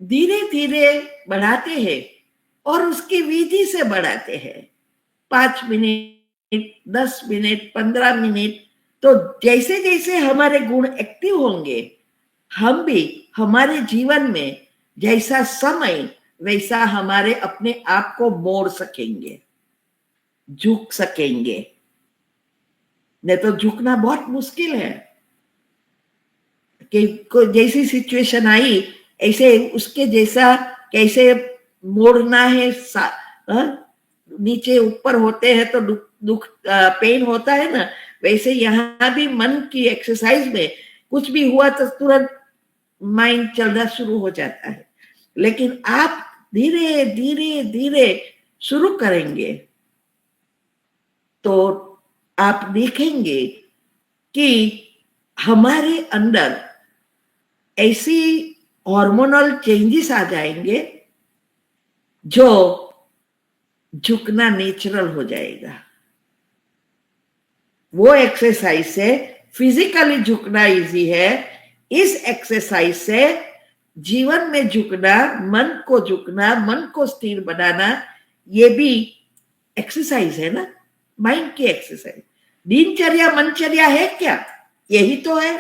धीरे धीरे बढ़ाते हैं और उसकी विधि से बढ़ाते हैं, 5 मिनट, 10 मिनट, 15 मिनट, तो जैसे जैसे हमारे गुण एक्टिव होंगे, हम भी हमारे जीवन में जैसा समय वैसा हमारे अपने आप को मोड़ सकेंगे, झुक सकेंगे। नहीं तो झुकना बहुत मुश्किल है कि जैसी सिचुएशन आई ऐसे उसके जैसा कैसे मोड़ना है। नीचे ऊपर होते हैं तो दुख पेन होता है ना, वैसे यहाँ भी मन की एक्सरसाइज में कुछ भी हुआ तो तुरंत माइंड चलना शुरू हो जाता है। लेकिन आप धीरे धीरे धीरे शुरू करेंगे तो आप देखेंगे कि हमारे अंदर ऐसी हार्मोनल चेंजेस आ जाएंगे जो झुकना नेचुरल हो जाएगा। वो एक्सरसाइज से फिजिकली झुकना इजी है, इस एक्सरसाइज से जीवन में झुकना, मन को झुकना, मन को स्थिर बनाना, ये भी एक्सरसाइज है ना, माइंड की एक्सरसाइज। दिनचर्या मनचर्या है क्या? यही तो है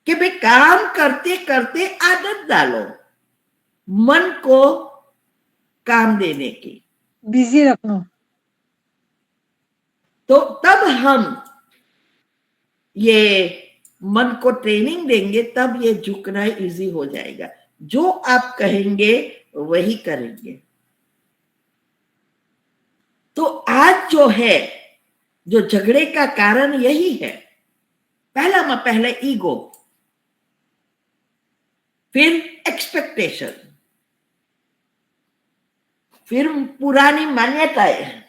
कि भाई काम करते करते आदत डालो मन को काम देने की, बिजी रखना। तो तब हम ये मन को ट्रेनिंग देंगे, तब ये झुकना इजी हो जाएगा। जो आप कहेंगे वही करेंगे। तो आज जो है, जो झगड़े का कारण यही है। पहले ईगो, फिर एक्सपेक्टेशन, फिर पुरानी मान्यताएं,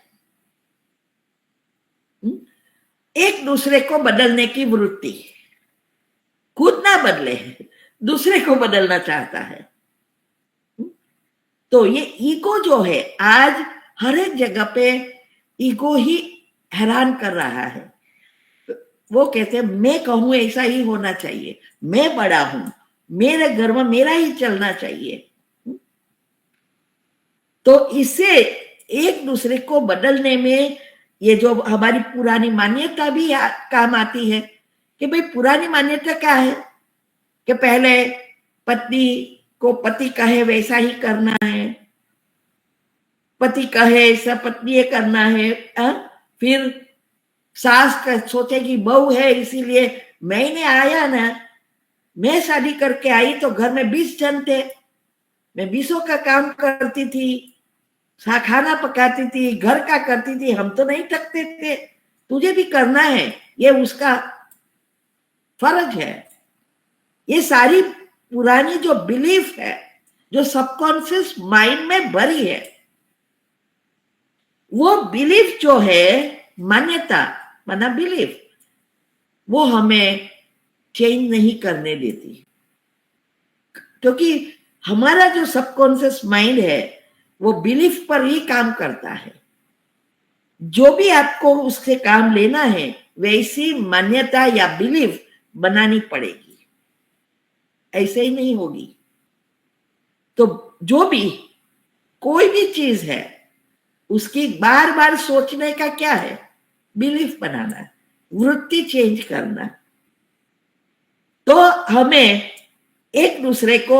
एक दूसरे को बदलने की वृत्ति, खुद ना बदले दूसरे को बदलना चाहता है। तो ये ईगो जो है, आज हर एक जगह पे ईगो ही हैरान कर रहा है। वो कहते हैं मैं कहूं ऐसा ही होना चाहिए, मैं बड़ा हूं, मेरे घर में मेरा ही चलना चाहिए। तो इससे एक दूसरे को बदलने में ये जो हमारी पुरानी मान्यता भी काम आती है कि भाई पुरानी मान्यता क्या है कि पहले पत्नी को पति कहे वैसा ही करना है, पति कहे ऐसा पत्नी करना है। फिर सास का सोचेगी बहू है इसीलिए मैंने आया ना, मैं शादी करके आई तो घर में 20 जन थे, मैं 20 का काम करती थी, खाना पकाती थी, घर का करती थी, हम तो नहीं थकते थे, तुझे भी करना है, ये उसका फर्ज है। ये सारी पुरानी जो बिलीफ है, जो सबकॉन्शियस माइंड में भरी है, वो बिलीफ जो है, मान्यता माना बिलीफ, वो हमें चेंज नहीं करने देती। क्योंकि हमारा जो सबकॉन्शियस माइंड है वो बिलीफ पर ही काम करता है। जो भी आपको उससे काम लेना है वैसी मान्यता या बिलीफ बनानी पड़ेगी, ऐसे ही नहीं होगी। तो जो भी कोई भी चीज है उसकी बार बार सोचने का क्या है, बिलीफ बनाना, वृत्ति चेंज करना। तो हमें एक दूसरे को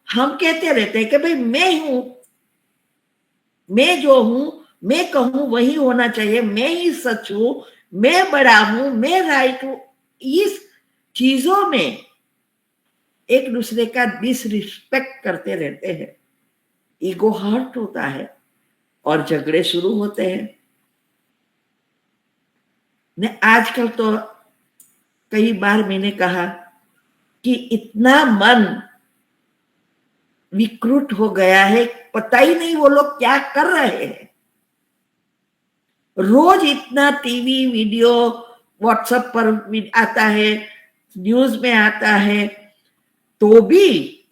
हम कहते रहते हैं कि भाई मैं हूं, मैं जो हूं, मैं कहूं वही होना चाहिए, मैं ही सच हूं, मैं बड़ा हूं, मैं राइट हूं। इस चीजों में एक दूसरे का डिसरिस्पेक्ट करते रहते हैं, ईगो हर्ट होता है और झगड़े शुरू होते हैं। आजकल तो कई बार मैंने कहा कि इतना मन विकृत हो गया है, पता ही नहीं वो लोग क्या कर रहे हैं। रोज इतना टीवी वीडियो व्हाट्सएप पर आता है, न्यूज में आता है, तो भी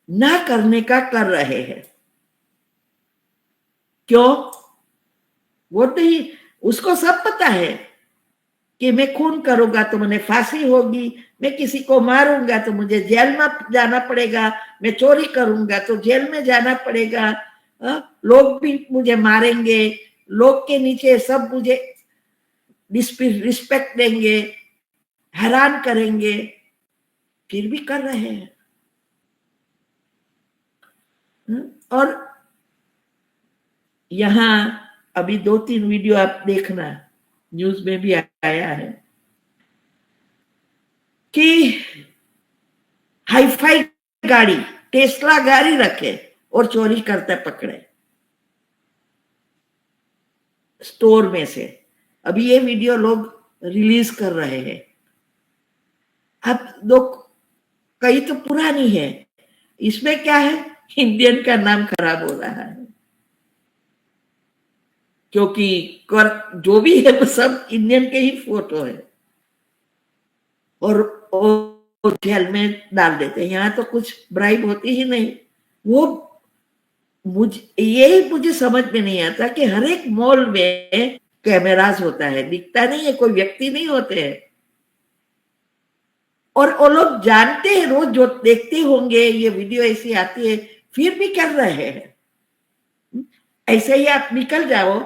ना करने का कर रहे हैं। क्यों? वो नहीं, उसको सब पता है कि मैं खून करूंगा तो मुझे फांसी होगी, मैं किसी को मारूंगा तो मुझे जेल में जाना पड़ेगा, मैं चोरी करूंगा तो जेल में जाना पड़ेगा, लोग भी मुझे मारेंगे, लोग के नीचे सब मुझे रिस्पेक्ट देंगे, हैरान करेंगे, फिर भी कर रहे हैं। और यहां अभी 2-3 वीडियो आप देखना, न्यूज में भी आया है कि हाईफाई गाड़ी, टेस्ला गाड़ी रखे और चोरी करते पकड़े स्टोर में से। अभी ये वीडियो लोग रिलीज कर रहे हैं। अब लोग, कई तो पुरानी है, इसमें क्या है, इंडियन का नाम खराब हो रहा है, क्योंकि जो भी है वो सब इंडियन के ही फोटो है और जेल में डाल देते हैं। यहाँ तो कुछ ब्राइब होती ही नहीं। वो मुझे समझ में नहीं आता कि हर एक मॉल में कैमरास होता है, दिखता नहीं है, कोई व्यक्ति नहीं होते हैं, और वो लोग जानते हैं, रोज जो देखते होंगे ये वीडियो ऐसी आती है, फिर भी कर रहे हैं। ऐसे ही आप निकल जाओ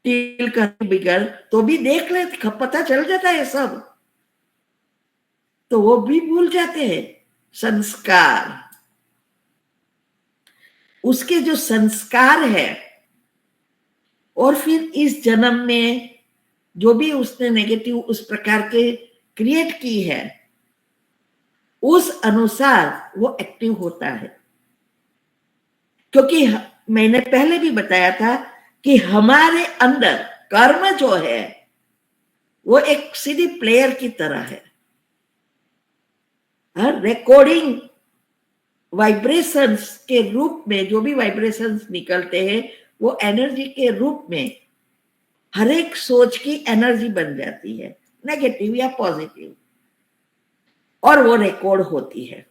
टील कर बिगड़ तो भी देख ले, पता चल जाता है सब, तो वो भी भूल जाते हैं। संस्कार, उसके जो संस्कार है, और फिर इस जन्म में जो भी उसने नेगेटिव उस प्रकार के क्रिएट की है, उस अनुसार वो एक्टिव होता है। क्योंकि मैंने पहले भी बताया था कि हमारे अंदर कर्म जो है वो एक सीडी प्लेयर की तरह है। रिकॉर्डिंग वाइब्रेशंस के रूप में जो भी वाइब्रेशंस निकलते हैं वो एनर्जी के रूप में हर एक सोच की एनर्जी बन जाती है, नेगेटिव या पॉजिटिव, और वो रिकॉर्ड होती है।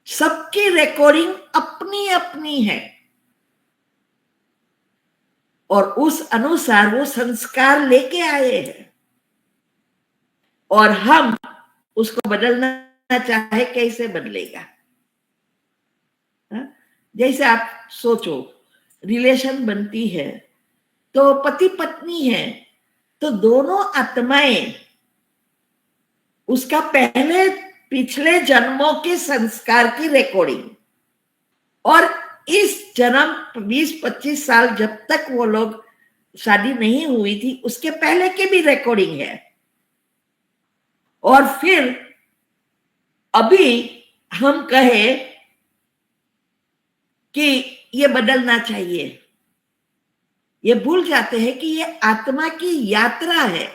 सबकी रिकॉर्डिंग अपनी अपनी है और उस अनुसार वो संस्कार लेके आए हैं, और हम उसको बदलना चाहे कैसे बदलेगा। जैसे आप सोचो, रिलेशन बनती है तो पति पत्नी है, तो दोनों आत्माएं उसका पहले पिछले जन्मों के संस्कार की रिकॉर्डिंग, और इस जन्म 20-25 साल जब तक वो लोग शादी नहीं हुई थी उसके पहले की भी रिकॉर्डिंग है। और फिर अभी हम कहे कि ये बदलना चाहिए, ये भूल जाते हैं कि ये आत्मा की यात्रा है,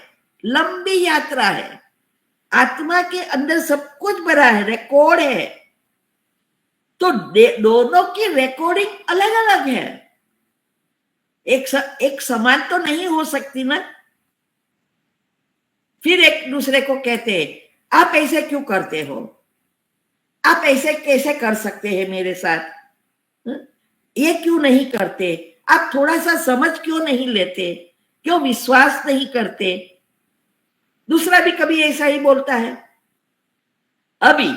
लंबी यात्रा है। आत्मा के अंदर सब कुछ भरा है, रिकॉर्ड है, तो दोनों की रिकॉर्डिंग अलग अलग है, एक समान तो नहीं हो सकती ना। फिर एक दूसरे को कहते हैं आप ऐसे क्यों करते हो, आप ऐसे कैसे कर सकते हैं मेरे साथ, ये क्यों नहीं करते, आप थोड़ा सा समझ क्यों नहीं लेते, क्यों विश्वास नहीं करते। दूसरा भी कभी ऐसा ही बोलता है। अभी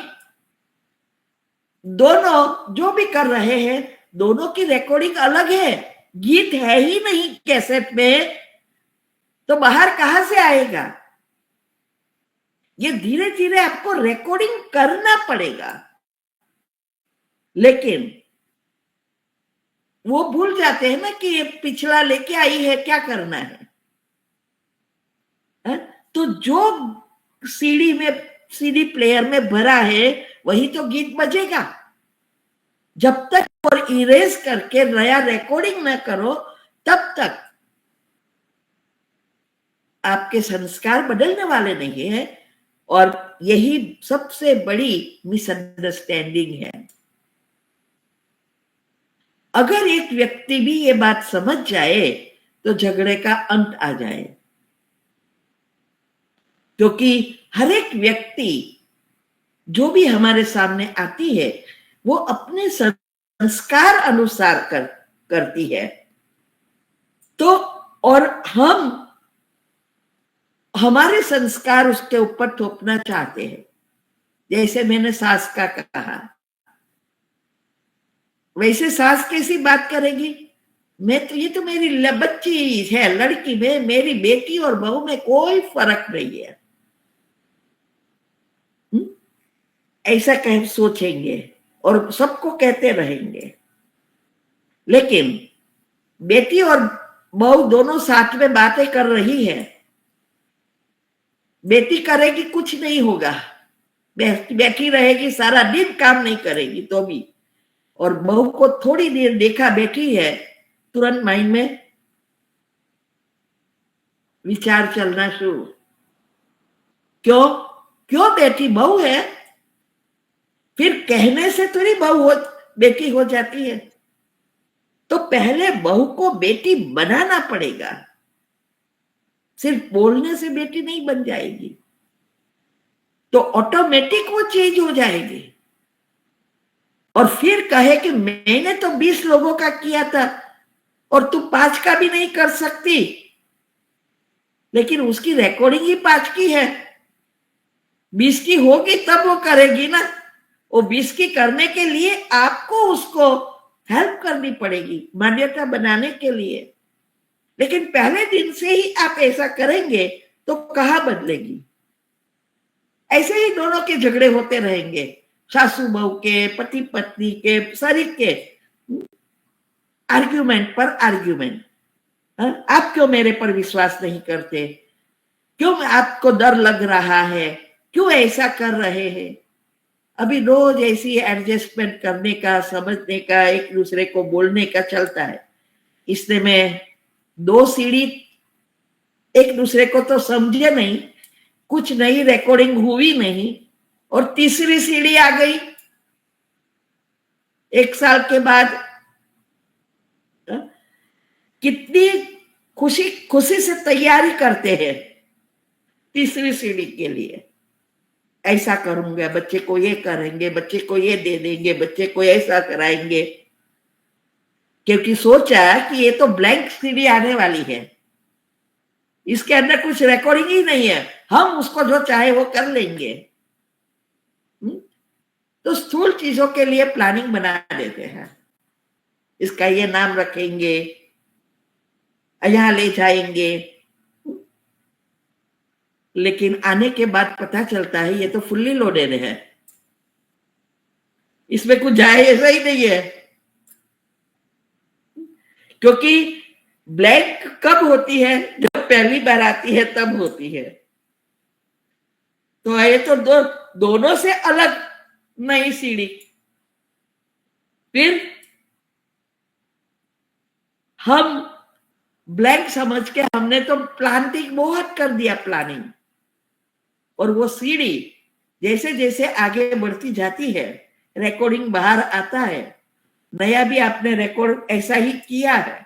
दोनों जो भी कर रहे हैं दोनों की रिकॉर्डिंग अलग है, गीत है ही नहीं कैसेट में, तो बाहर कहां से आएगा। ये धीरे धीरे आपको रिकॉर्डिंग करना पड़ेगा, लेकिन वो भूल जाते हैं ना कि ये पिछला लेके आई है, क्या करना है। तो जो सीडी प्लेयर में भरा है वही तो गीत बजेगा। जब तक और इरेज करके नया रिकॉर्डिंग ना करो तब तक आपके संस्कार बदलने वाले नहीं है, और यही सबसे बड़ी मिसअंडरस्टैंडिंग है। अगर एक व्यक्ति भी ये बात समझ जाए तो झगड़े का अंत आ जाए, क्योंकि हर एक व्यक्ति जो भी हमारे सामने आती है वो अपने संस्कार अनुसार करती है। तो और हम हमारे संस्कार उसके ऊपर थोपना चाहते हैं। जैसे मैंने सास का कहा, वैसे सास कैसी बात करेगी, मैं तो ये तो मेरी बच्ची है, लड़की में मेरी बेटी और बहू में कोई फर्क नहीं है, ऐसा कह सोचेंगे और सबको कहते रहेंगे। लेकिन बेटी और बहू दोनों साथ में बातें कर रही है, बेटी करेगी कुछ नहीं होगा, बैठी रहेगी सारा दिन, काम नहीं करेगी तो भी, और बहू को थोड़ी देर देखा बैठी है तुरंत माइंड में विचार चलना शुरू। क्यों बैठी बहू है, फिर कहने से थोड़ी बहू बेटी हो जाती है। तो पहले बहू को बेटी बनाना पड़ेगा, सिर्फ बोलने से बेटी नहीं बन जाएगी, तो ऑटोमेटिक वो चेंज हो जाएगी। और फिर कहे कि मैंने तो 20 लोगों का किया था और तू 5 का भी नहीं कर सकती, लेकिन उसकी रिकॉर्डिंग ही 5 की है, 20 की होगी तब वो करेगी ना। वो 20 की करने के लिए आपको उसको हेल्प करनी पड़ेगी मान्यता बनाने के लिए। लेकिन पहले दिन से ही आप ऐसा करेंगे तो कहाँ बदलेगी। ऐसे ही दोनों के झगड़े होते रहेंगे, सासू बहू के, पति पत्नी के, शरीर के, आर्ग्यूमेंट पर आर्ग्यूमेंट। आप क्यों मेरे पर विश्वास नहीं करते, क्यों आपको डर लग रहा है, क्यों ऐसा कर रहे हैं। अभी रोज ऐसी एडजस्टमेंट करने का, समझने का, एक दूसरे को बोलने का चलता है। इसलिए मैं 2 सीढ़ी एक दूसरे को तो समझे नहीं, कुछ नई रिकॉर्डिंग हुई नहीं, और तीसरी सीढ़ी आ गई 1 साल के बाद। कितनी खुशी खुशी से तैयारी करते हैं तीसरी सीढ़ी के लिए। ऐसा करूंगा, बच्चे को ये करेंगे, बच्चे को ये दे देंगे, बच्चे को ऐसा कराएंगे, क्योंकि सोचा कि ये तो ब्लैंक सीढ़ी आने वाली है, इसके अंदर कुछ रिकॉर्डिंग ही नहीं है, हम उसको जो चाहे वो कर लेंगे। तो स्थूल चीजों के लिए प्लानिंग बना देते हैं, इसका ये नाम रखेंगे, यहां ले जाएंगे। लेकिन आने के बाद पता चलता है ये तो फुल्ली लोडेड है, इसमें कुछ जाए ऐसा ही नहीं है। क्योंकि ब्लैंक कब होती है, जब पहली बार आती है तब होती है। तो ये तो दोनों से अलग नई सीढ़ी। फिर हम ब्लैंक समझ के हमने तो प्लानिंग बहुत कर दिया, प्लानिंग, और वो सीढ़ी जैसे जैसे आगे बढ़ती जाती है, रिकॉर्डिंग बाहर आता है, नया भी आपने रिकॉर्ड ऐसा ही किया है,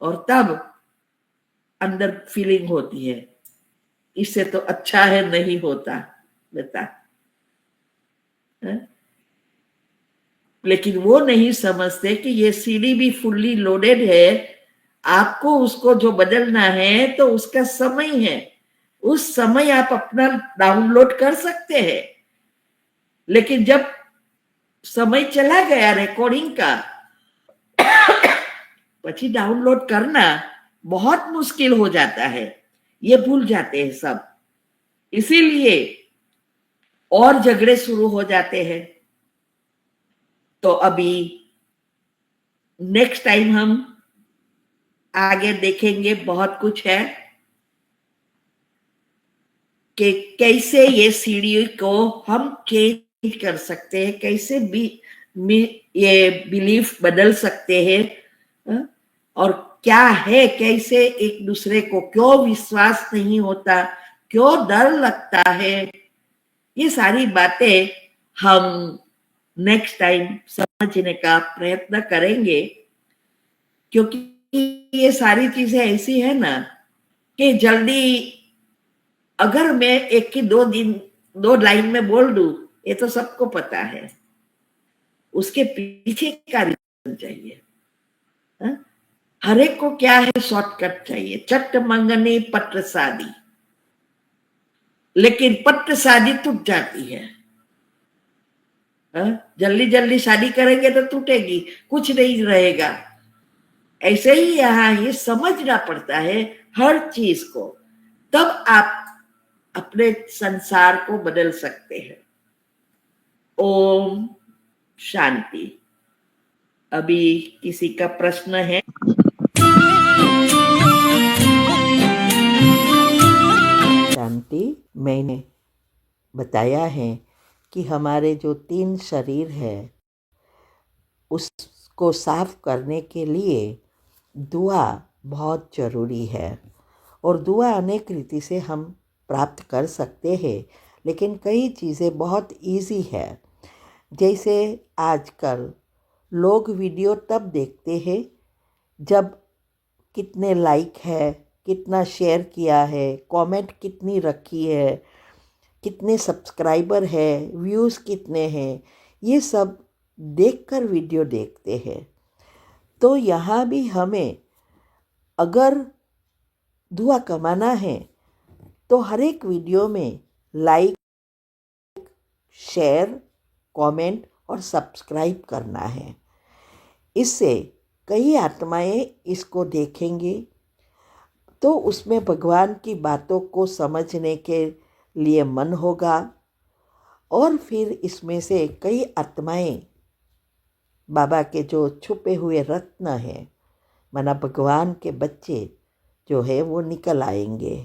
और तब अंदर फीलिंग होती है इससे तो अच्छा है नहीं होता बेटा। लेकिन वो नहीं समझते कि ये सीढ़ी भी फुल्ली लोडेड है, आपको उसको जो बदलना है तो उसका समय है, उस समय आप अपना डाउनलोड कर सकते हैं। लेकिन जब समय चला गया रिकॉर्डिंग का, પછી डाउनलोड करना बहुत मुश्किल हो जाता है, ये भूल जाते हैं सब, इसीलिए और झगड़े शुरू हो जाते हैं। तो अभी नेक्स्ट टाइम हम आगे देखेंगे, बहुत कुछ है कि कैसे ये सीढ़ी को हम चेंज कर सकते हैं, कैसे भी ये बिलीफ बदल सकते हैं, और क्या है, कैसे एक दूसरे को क्यों विश्वास नहीं होता, क्यों डर लगता है, ये सारी बातें हम नेक्स्ट टाइम समझने का प्रयत्न करेंगे। क्योंकि ये सारी चीजें ऐसी है ना कि जल्दी अगर मैं एक की 2 लाइन में बोल दूं, ये तो सबको पता है, उसके पीछे का रीजन चाहिए। हर एक को क्या है, शॉर्टकट चाहिए, चट मंगनी पत्र शादी, लेकिन पत्र शादी टूट जाती है। जल्दी जल्दी शादी करेंगे तो टूटेगी, कुछ नहीं रहेगा। ऐसे ही यहाँ ये समझना पड़ता है हर चीज को, तब आप अपने संसार को बदल सकते हैं। ओम शांति। अभी किसी का प्रश्न है? शांति। मैंने बताया है कि हमारे जो 3 शरीर है उसको साफ करने के लिए दुआ बहुत जरूरी है, और दुआ अनेक रीति से हम प्राप्त कर सकते हैं, लेकिन कई चीज़ें बहुत इजी है। जैसे आजकल लोग वीडियो तब देखते हैं जब कितने लाइक है, कितना शेयर किया है, कमेंट कितनी रखी है, कितने सब्सक्राइबर है, व्यूज़ कितने हैं, ये सब देखकर वीडियो देखते हैं। तो यहाँ भी हमें अगर दुआ कमाना है तो हर एक वीडियो में लाइक, शेयर, कमेंट और सब्सक्राइब करना है। इससे कई आत्माएं इसको देखेंगी तो उसमें भगवान की बातों को समझने के लिए मन होगा और फिर इसमें से कई आत्माएं बाबा के जो छुपे हुए रत्न हैं, माना भगवान के बच्चे जो है वो निकल आएंगे।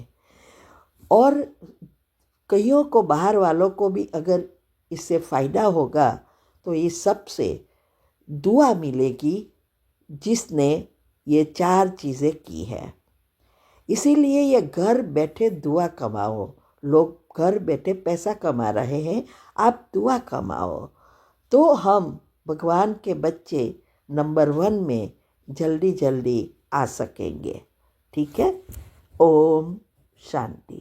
और कईयों को, बाहर वालों को भी अगर इससे फ़ायदा होगा तो ये सबसे दुआ मिलेगी जिसने ये 4 चीज़ें की है। इसीलिए ये घर बैठे दुआ कमाओ। लोग घर बैठे पैसा कमा रहे हैं, आप दुआ कमाओ तो हम भगवान के बच्चे नंबर 1 में जल्दी जल्दी आ सकेंगे। ठीक है। ओम शांति।